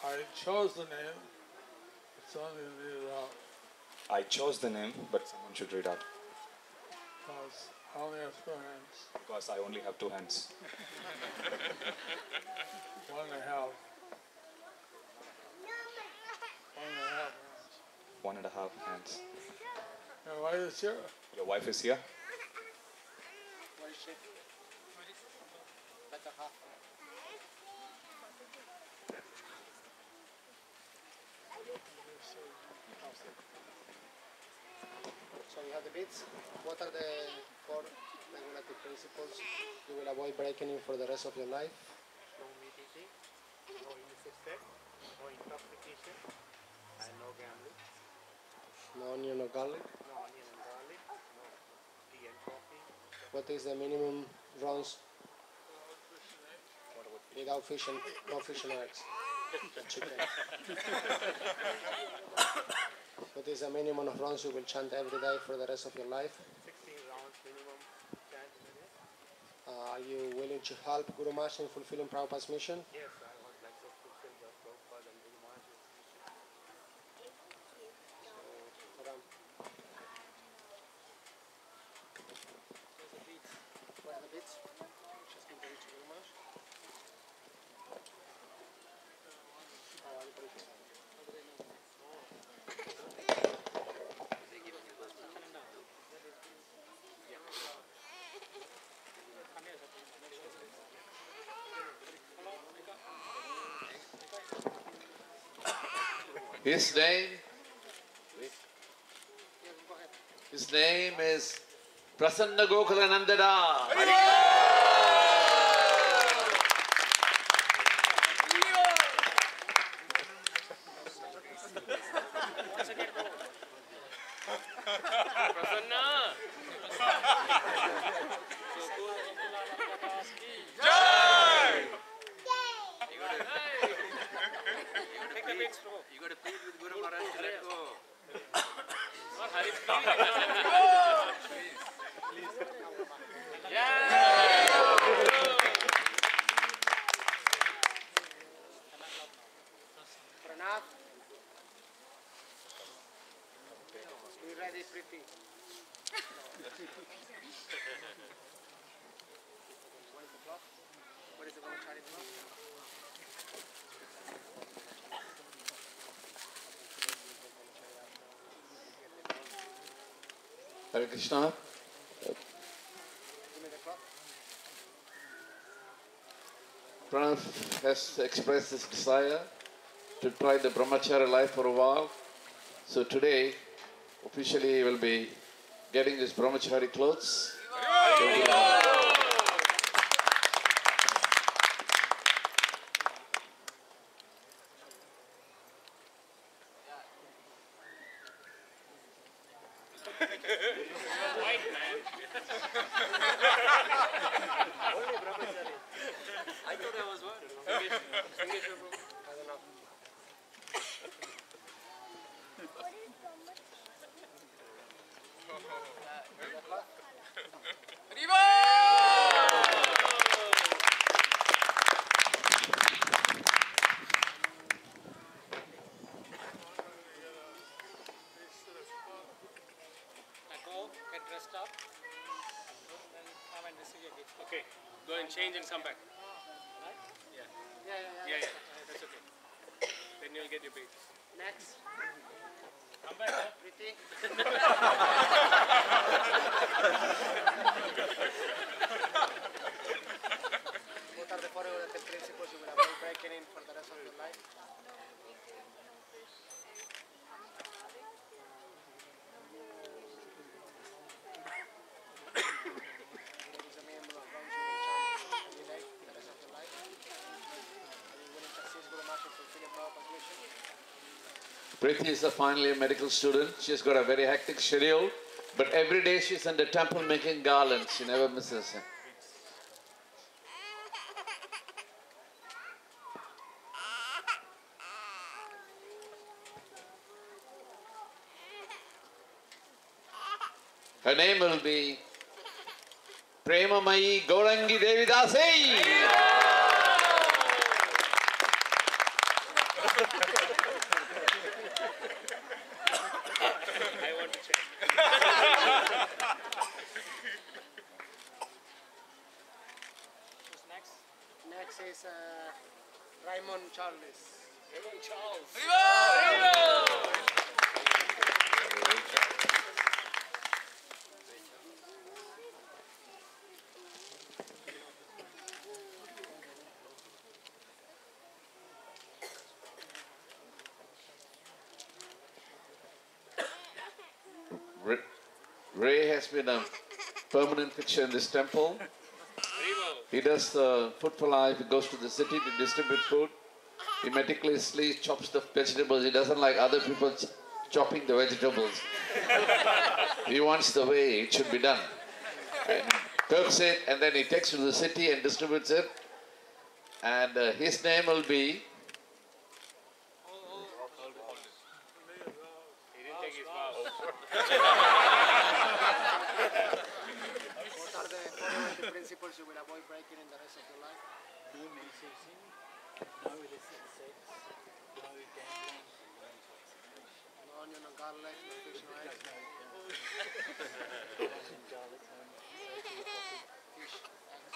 [SPEAKER 2] I chose the name. Someone can read it out.
[SPEAKER 1] I chose the name, but someone should read out.
[SPEAKER 2] Because I only have 2 hands.
[SPEAKER 1] Because I only have 2 hands.
[SPEAKER 2] 1.5. 1.5 hands.
[SPEAKER 1] 1.5 hands.
[SPEAKER 2] Your wife is here?
[SPEAKER 1] Your wife is here?
[SPEAKER 3] Where is she? Better half. So you have the beats. What are the 4 regulative principles you will avoid breaking in for the rest of your life?
[SPEAKER 9] No meat eating, no illicit sex, no intoxication, and no gambling.
[SPEAKER 3] No onion or garlic.
[SPEAKER 9] No onion and garlic, no tea and coffee.
[SPEAKER 3] What is the minimum rounds without fish and no fish and eggs? Chicken. What is the minimum of rounds you will chant every day for the rest of your life?
[SPEAKER 9] 16 rounds minimum chant in a day.
[SPEAKER 3] Are you willing to help Guru Maharaj in fulfilling Prabhupada's mission?
[SPEAKER 9] Yes, I would like to fulfill the Prabhupada and Guru Maharaj's mission.
[SPEAKER 3] Ram. Where are the beats? Just give them to Guru Maharaj.
[SPEAKER 7] His name is Prasanna Gokulanandana.
[SPEAKER 6] You got to plead with Guru Maharaj to let go.
[SPEAKER 3] Pranav. Be ready, Priti. What is the brahmachari clock?
[SPEAKER 7] Hare Krishna.
[SPEAKER 3] Give me the clock.
[SPEAKER 7] Pranav has expressed his desire to try the brahmacharya life for a while. So today, officially he will be getting his brahmachari clothes.
[SPEAKER 6] I thought I was one.
[SPEAKER 3] Get dressed up, then come and receive your gift.
[SPEAKER 9] Okay, go and change and come back. Yeah, that's okay. Then you'll get your beads.
[SPEAKER 3] Next.
[SPEAKER 9] Come back, huh?
[SPEAKER 3] Priti. What are the 4 regulative principles you will avoid breaking in for the rest of your life? What is the minimum of rounds you will chant every day for the rest of your life? Are you willing to assist Guru Maharaj in fulfilling Prabhupada's mission?
[SPEAKER 7] Preeti is a final year medical student. She's got a very hectic schedule, but every day she's in the temple making garlands. She never misses it. Her name will be Premamayi Gaurangi Devidasi.
[SPEAKER 9] I want to check.
[SPEAKER 3] Who's next?
[SPEAKER 10] Next is Raymond Charles.
[SPEAKER 9] Raymond Charles.
[SPEAKER 7] Ray has been a permanent fixture in this temple. He does the food for life. He goes to the city to distribute food. He meticulously chops the vegetables. He doesn't like other people chopping the vegetables. He wants the way it should be done. And cooks it, and then he takes to the city and distributes it. And his name will be...
[SPEAKER 9] He didn't take his vow.
[SPEAKER 10] What are the following principles you will avoid breaking in the rest of your life?
[SPEAKER 11] No meditation, no illicit sex, no gambling,
[SPEAKER 10] No onion, no garlic, no fish, no eggs,
[SPEAKER 11] no onion, garlic, no turkey, coffee.
[SPEAKER 10] fish, eggs.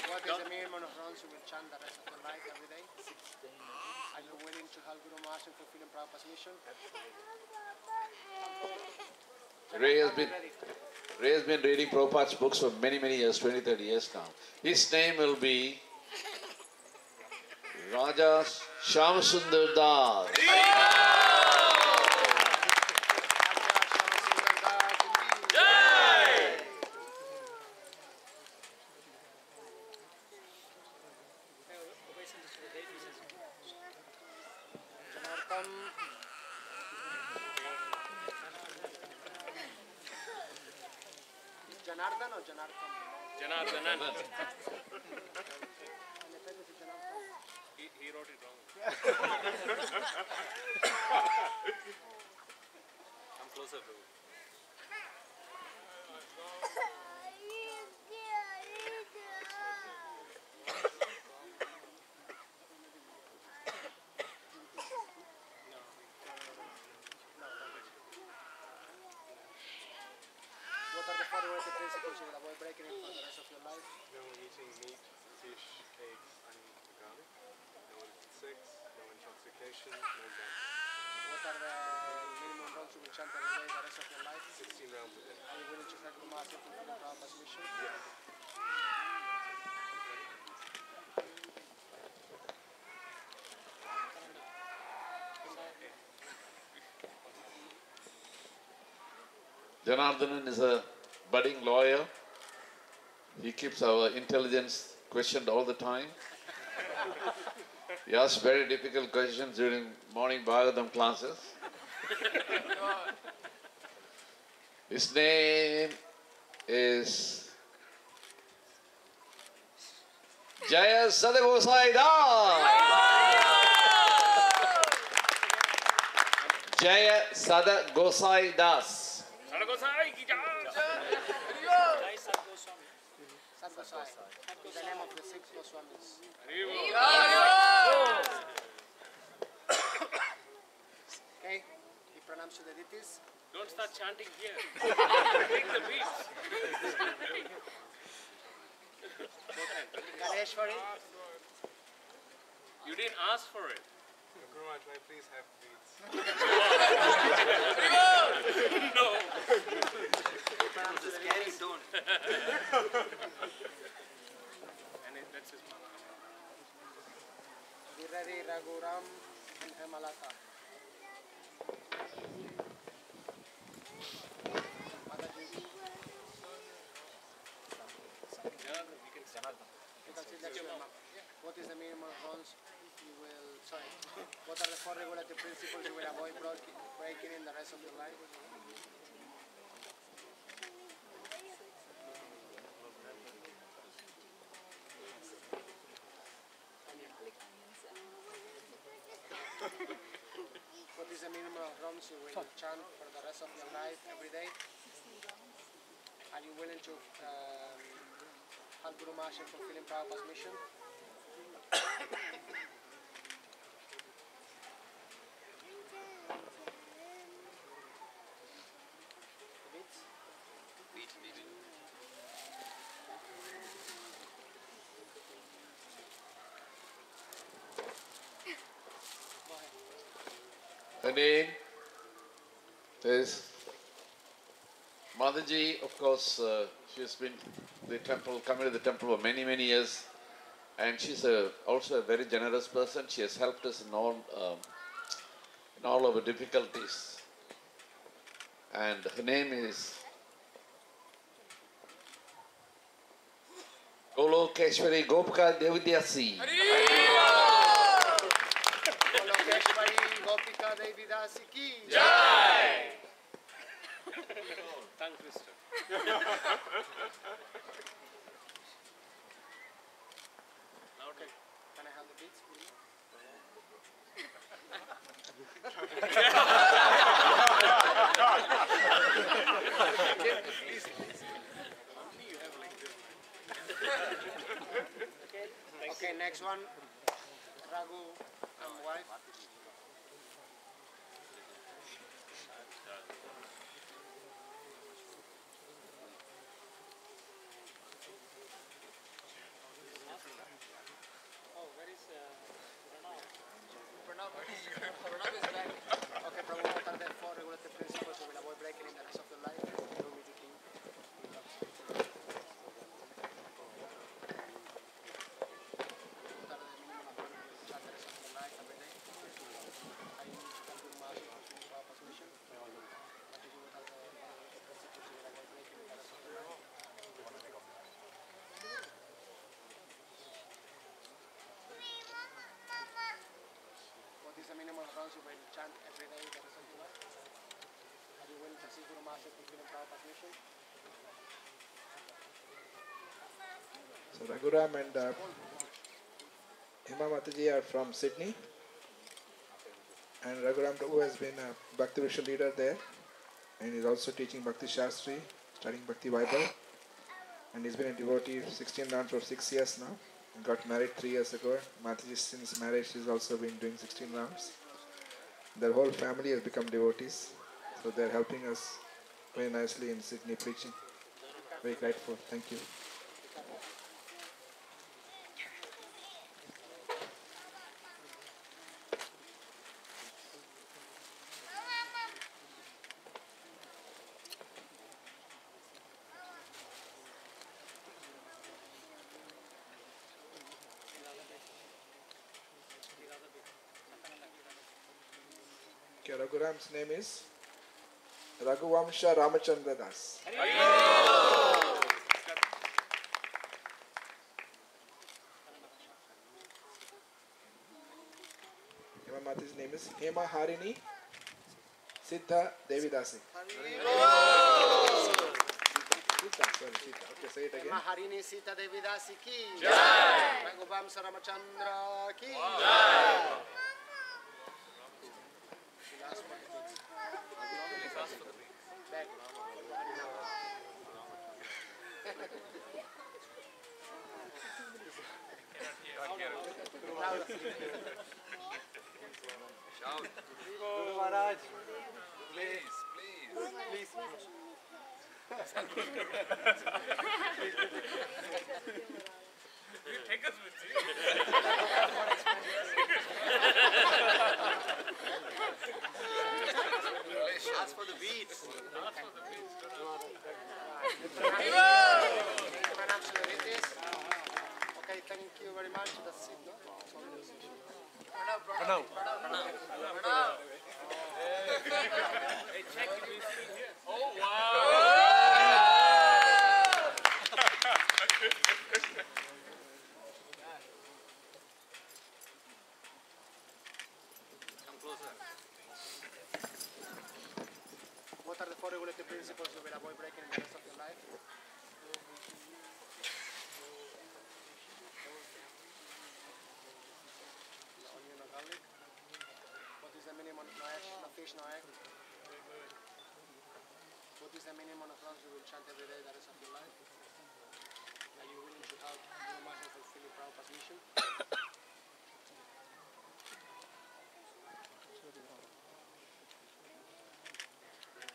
[SPEAKER 10] What is the minimum of rounds you will chant the rest of your life every day?
[SPEAKER 11] 16.
[SPEAKER 10] Are you willing to help Guru Maharaj in fulfilling Prabhupada's mission?
[SPEAKER 7] Ray has been reading Prabhupada's books for many, many years, 20, 30 years now. His name will be Raja Shyamsundar Das.
[SPEAKER 10] Janardhan or Janardhan?
[SPEAKER 9] Janardhanan.
[SPEAKER 10] And the pen is Janardhan.
[SPEAKER 9] He wrote it wrong. Come closer, bro.
[SPEAKER 10] What are the four related principles you will avoid breaking in for the rest of your life?
[SPEAKER 9] No eating meat, fish, eggs, onion, garlic. No sex, no intoxication, no gambling.
[SPEAKER 10] What are the minimum rounds you will chant every day the rest of your life?
[SPEAKER 9] 16 rounds a day.
[SPEAKER 10] Are you willing to help Guru Maharaj in fulfilling Prabhupada's mission?
[SPEAKER 7] Janardhanan is a budding lawyer. He keeps our intelligence questioned all the time. He asks very difficult questions during morning Bhagavatam classes. His name is Jayapataka. Jayapataka Das.
[SPEAKER 3] Jai Sadhu Swami.
[SPEAKER 10] Sadgosai. The name of the six Goswamis. Okay, he pronounced to the deities.
[SPEAKER 9] Don't start chanting here. Take the beats.
[SPEAKER 10] Ganeshwari.
[SPEAKER 9] You didn't ask for it.
[SPEAKER 6] Guru Maharaj, may I please have beats?
[SPEAKER 9] No.
[SPEAKER 10] He pronounced to the deities.
[SPEAKER 6] Don't.
[SPEAKER 9] And that's his mama.
[SPEAKER 10] Virari, Raghuram, and Hemalata. Mataji. You can see that you will. What is the minimum rounds you will, sorry, what are the four regulative principles you will avoid breaking in the rest of your life? What is the minimum rounds rounds you will chant for the rest of your life every day? Are you willing to help Guru Maharaj in fulfilling Prabhupada's mission?
[SPEAKER 7] Her name is Mataji. Of course, she has been coming to the temple for many, many years, and she's also a very generous person. She has helped us in all our difficulties. And her name is Golokeshwari Gopika Devidyasi.
[SPEAKER 10] Golokeshwari Gopika Devidasi ki
[SPEAKER 5] Jai!
[SPEAKER 10] Tongue twister. Okay, can I have the beats, please? Okay, next one, Raghu and wife.
[SPEAKER 3] Oh, where is Pranav?
[SPEAKER 10] Pranav is back. Okay, Prabhu, what are the four regulative principles you will avoid breaking in the rest of your life? What is the minimum rounds you will chant every day the rest of your life? Are you willing to see Guru Maharaj fulfilling Prabhupada's mission?
[SPEAKER 8] So Raghuram and Hema Mataji are from Sydney, and Raghuram Prabhu has been a Bhakti Vishal leader there, and he's also teaching Bhakti Shastri, studying Bhakti Bible, and he's been a devotee 16 rounds for 6 years now. He got married 3 years ago. Mataji since marriage has also been doing 16 rounds. Their whole family has become devotees, so they're helping us very nicely in Sydney preaching. Very grateful. Thank you. Okay, Raghuram's name is Raghuvamsha Ramachandra Das. Hema Mataji's name is Hema Harini Siddha Devidasi. Sita, sorry, Sita. Okay, say it again.
[SPEAKER 10] Maharini Sita Devidasi ki
[SPEAKER 5] Jai!
[SPEAKER 10] Raghuvamsa Ramachandra ki
[SPEAKER 5] Jai!
[SPEAKER 10] Last one, back.
[SPEAKER 6] Shout.
[SPEAKER 11] Guru Maharaj,
[SPEAKER 6] Please.
[SPEAKER 11] please.
[SPEAKER 6] Take us with you. Ask for the beats.
[SPEAKER 10] Okay, thank you very much. That's it, no?
[SPEAKER 11] Pranav.
[SPEAKER 6] Hey, check it. Oh, wow. Come closer.
[SPEAKER 10] What are the four regulative principles you will avoid breaking in the rest of your life? No onion, no garlic. What is the minimum? No egg, no fish, no egg. what is the minimum of rounds you will chant every day the rest of your life? Are you willing to help Guru Maharaj fulfill Prabhupada's mission?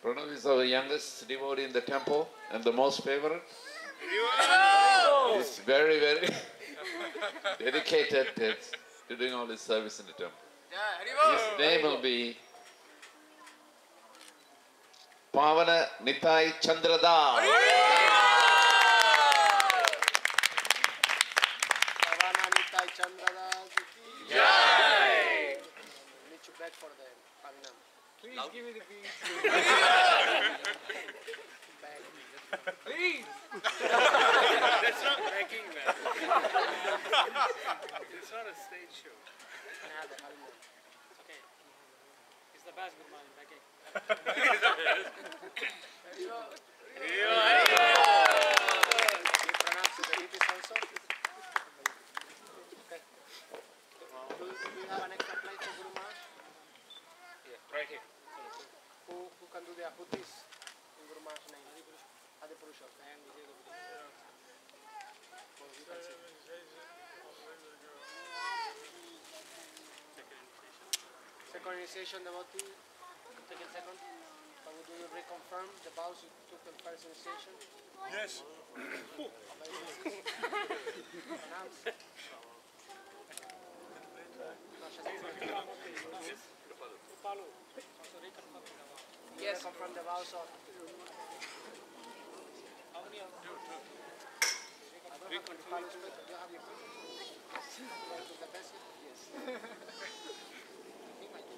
[SPEAKER 7] Pranav is our youngest devotee in the temple and the most favorite. He's very, very dedicated to doing all his service in the temple. His name will be Pavana Nitai Chandradas.
[SPEAKER 10] Pavana Nitai Chandradas ki
[SPEAKER 5] Jai.
[SPEAKER 10] Need to beg for the Harinam.
[SPEAKER 3] Please give me the beats.
[SPEAKER 10] Beg.
[SPEAKER 3] Please.
[SPEAKER 6] That's not begging, man. It's not a stage show.
[SPEAKER 10] Can I have the Harinam?
[SPEAKER 3] It's okay. It's the best Guru Maharaj. Okay.
[SPEAKER 10] Give pranams to the devotees also. Okay. Do you have an extra place for Guru Maharaj?
[SPEAKER 6] Yeah, right here.
[SPEAKER 10] Who can do the ahutis in Guru Maharaj's name? Adi Purusha. And Vijay Gopati. Well, you can see. Second initiation devotee. Second. Do you reconfirm the vows you took in first initiation?
[SPEAKER 4] Yes.
[SPEAKER 10] Announce. Yes. Reconfirm the vows of.
[SPEAKER 3] How many of them?
[SPEAKER 10] I don't have the follow split. Do you have your to the best? Yes. I think my two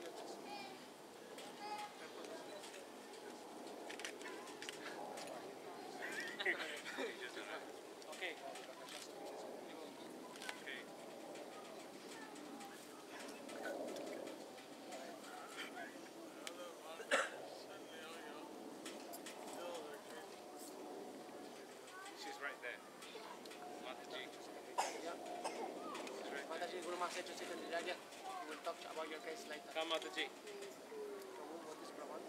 [SPEAKER 3] Okay.
[SPEAKER 6] She's right there. Mataji.
[SPEAKER 10] Mataji, Guru Maharaj said to sit in the area. We will talk about your case later.
[SPEAKER 6] Come, Mataji.
[SPEAKER 10] Prabhu, what is Brahman?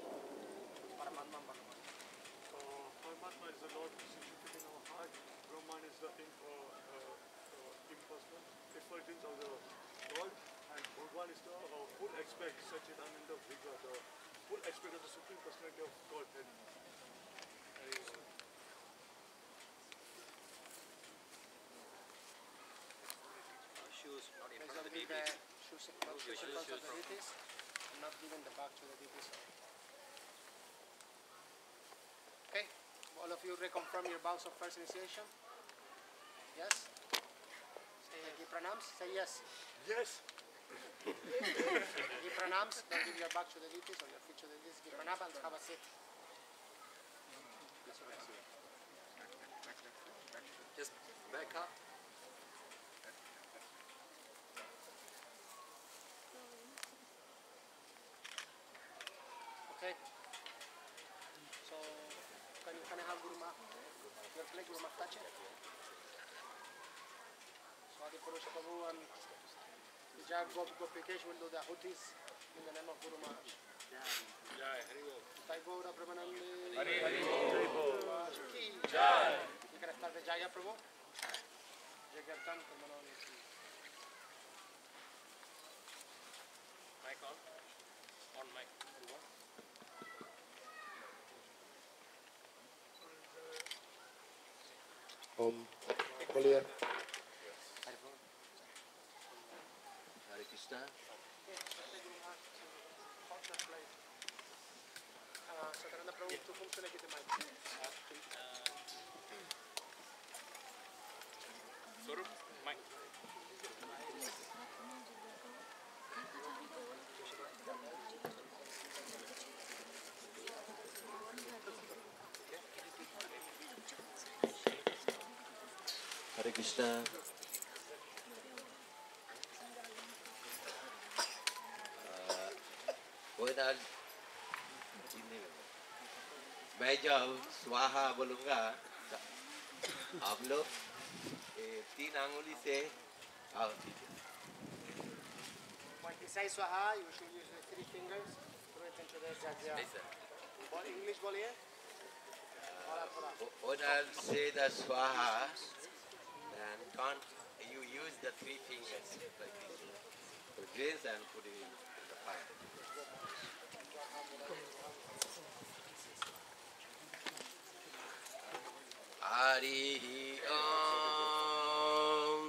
[SPEAKER 10] Paramatma Bhagavan.
[SPEAKER 4] Paramatma is the Lord situated in our heart. Brahman is the impersonal effulgence of the Lord. And Bhagavan is the full aspect, Sachidananda Vigra, the full aspect of the Supreme Personality of Godhead.
[SPEAKER 6] Shoes not in
[SPEAKER 10] Please
[SPEAKER 6] front of
[SPEAKER 10] don't
[SPEAKER 6] the
[SPEAKER 10] give
[SPEAKER 6] TV.
[SPEAKER 10] the shoes in front of the deities. I'm not giving the back to the deities. Okay, all of you reconfirm your vows of first initiation. Yes? Give pranams. Say yes.
[SPEAKER 4] Yes.
[SPEAKER 10] Give pranams. Don't give your back to the deities or your feet to the deities. Give pranam and have a seat.
[SPEAKER 6] Just back up.
[SPEAKER 10] Okay. So, can I have Guru Maharaj? Your plate, Guru Maharaj, touch it. So, Adi Purusha Prabhu and Vijay Gopikesh will do the ahutis in the name of Guru Maharaj.
[SPEAKER 6] Jai, Hari Bol.
[SPEAKER 10] Jai Gaura Brahmanande.
[SPEAKER 6] Hari
[SPEAKER 10] Maharaj ki Jai. You can start the Jaya Prabhu. Jai Kirtan Brahmanande.
[SPEAKER 6] Mic on? On mic.
[SPEAKER 8] Clear.
[SPEAKER 6] Hare Krishna.
[SPEAKER 10] Satarana Prabhu, tu funciona aqui demais.
[SPEAKER 6] Swarup, mic.
[SPEAKER 12] Hare Krishna.
[SPEAKER 13] Buenas. मैं जब स्वाहा बोलूँगा आप लोग 3 अंगुली से आहुति दें।
[SPEAKER 10] When he says Swaha, you should use the 3 fingers to it into the Jajya. English बोलिए.
[SPEAKER 13] when I'll say the Swaha, then don't you use the three fingers like this. Graze and put it in the fire. Harihi Om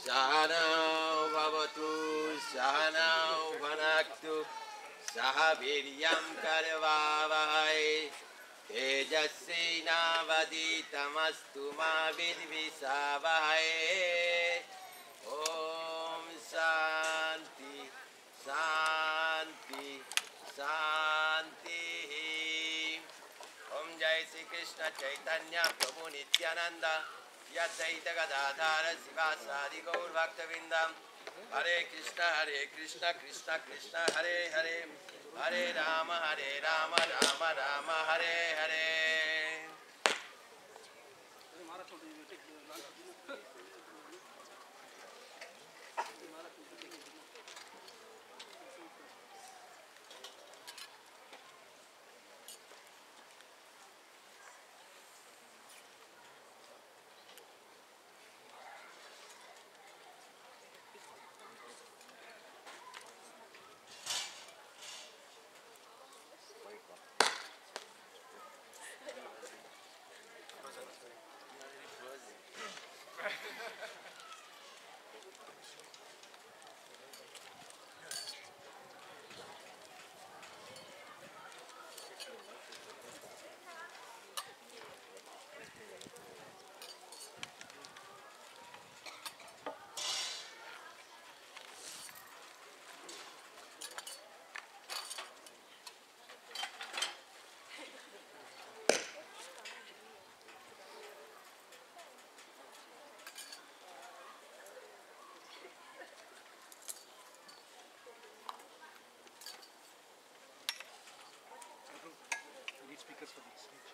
[SPEAKER 13] Sahanau Bhavatu Sahanau Bhanaktu Sahaviryam Karvavahai Tejasvi Navaditamastu Ma Vidvisavahai Om Shanti Shanti Shanti Om Jai Sri Krishna Chaitanya Prabhu Nityananda Yadvaita Gadadhara Sivasadi Gaur Bhaktavindam Hare Krishna Krishna Krishna Hare Hare Hare Rama Rama Rama Hare Hare.
[SPEAKER 9] Speakers for this stage.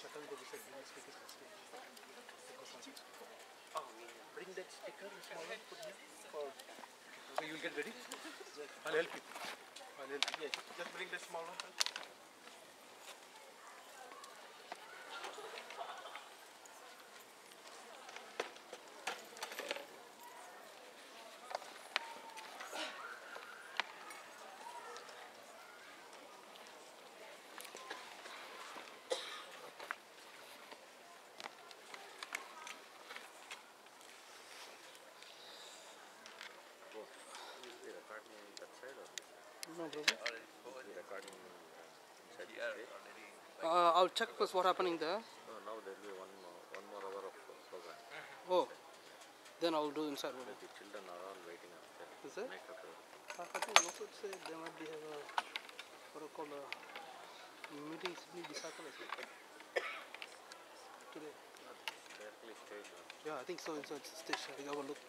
[SPEAKER 9] Chakal go beside bring speakers for stage. Bring that speaker, the small one, put here. So you will get ready? I'll help you. Yes. Just bring the small one. No problem. I'll check first what happening there.
[SPEAKER 14] No, now there will be one more hour of program.
[SPEAKER 9] Oh, then I'll do inside.
[SPEAKER 14] The children are all waiting outside.
[SPEAKER 9] Is it? I think also say they might be have a what I call a meeting today.
[SPEAKER 14] Directly stage.
[SPEAKER 9] Yeah, I think so. Inside stage. I think I will look.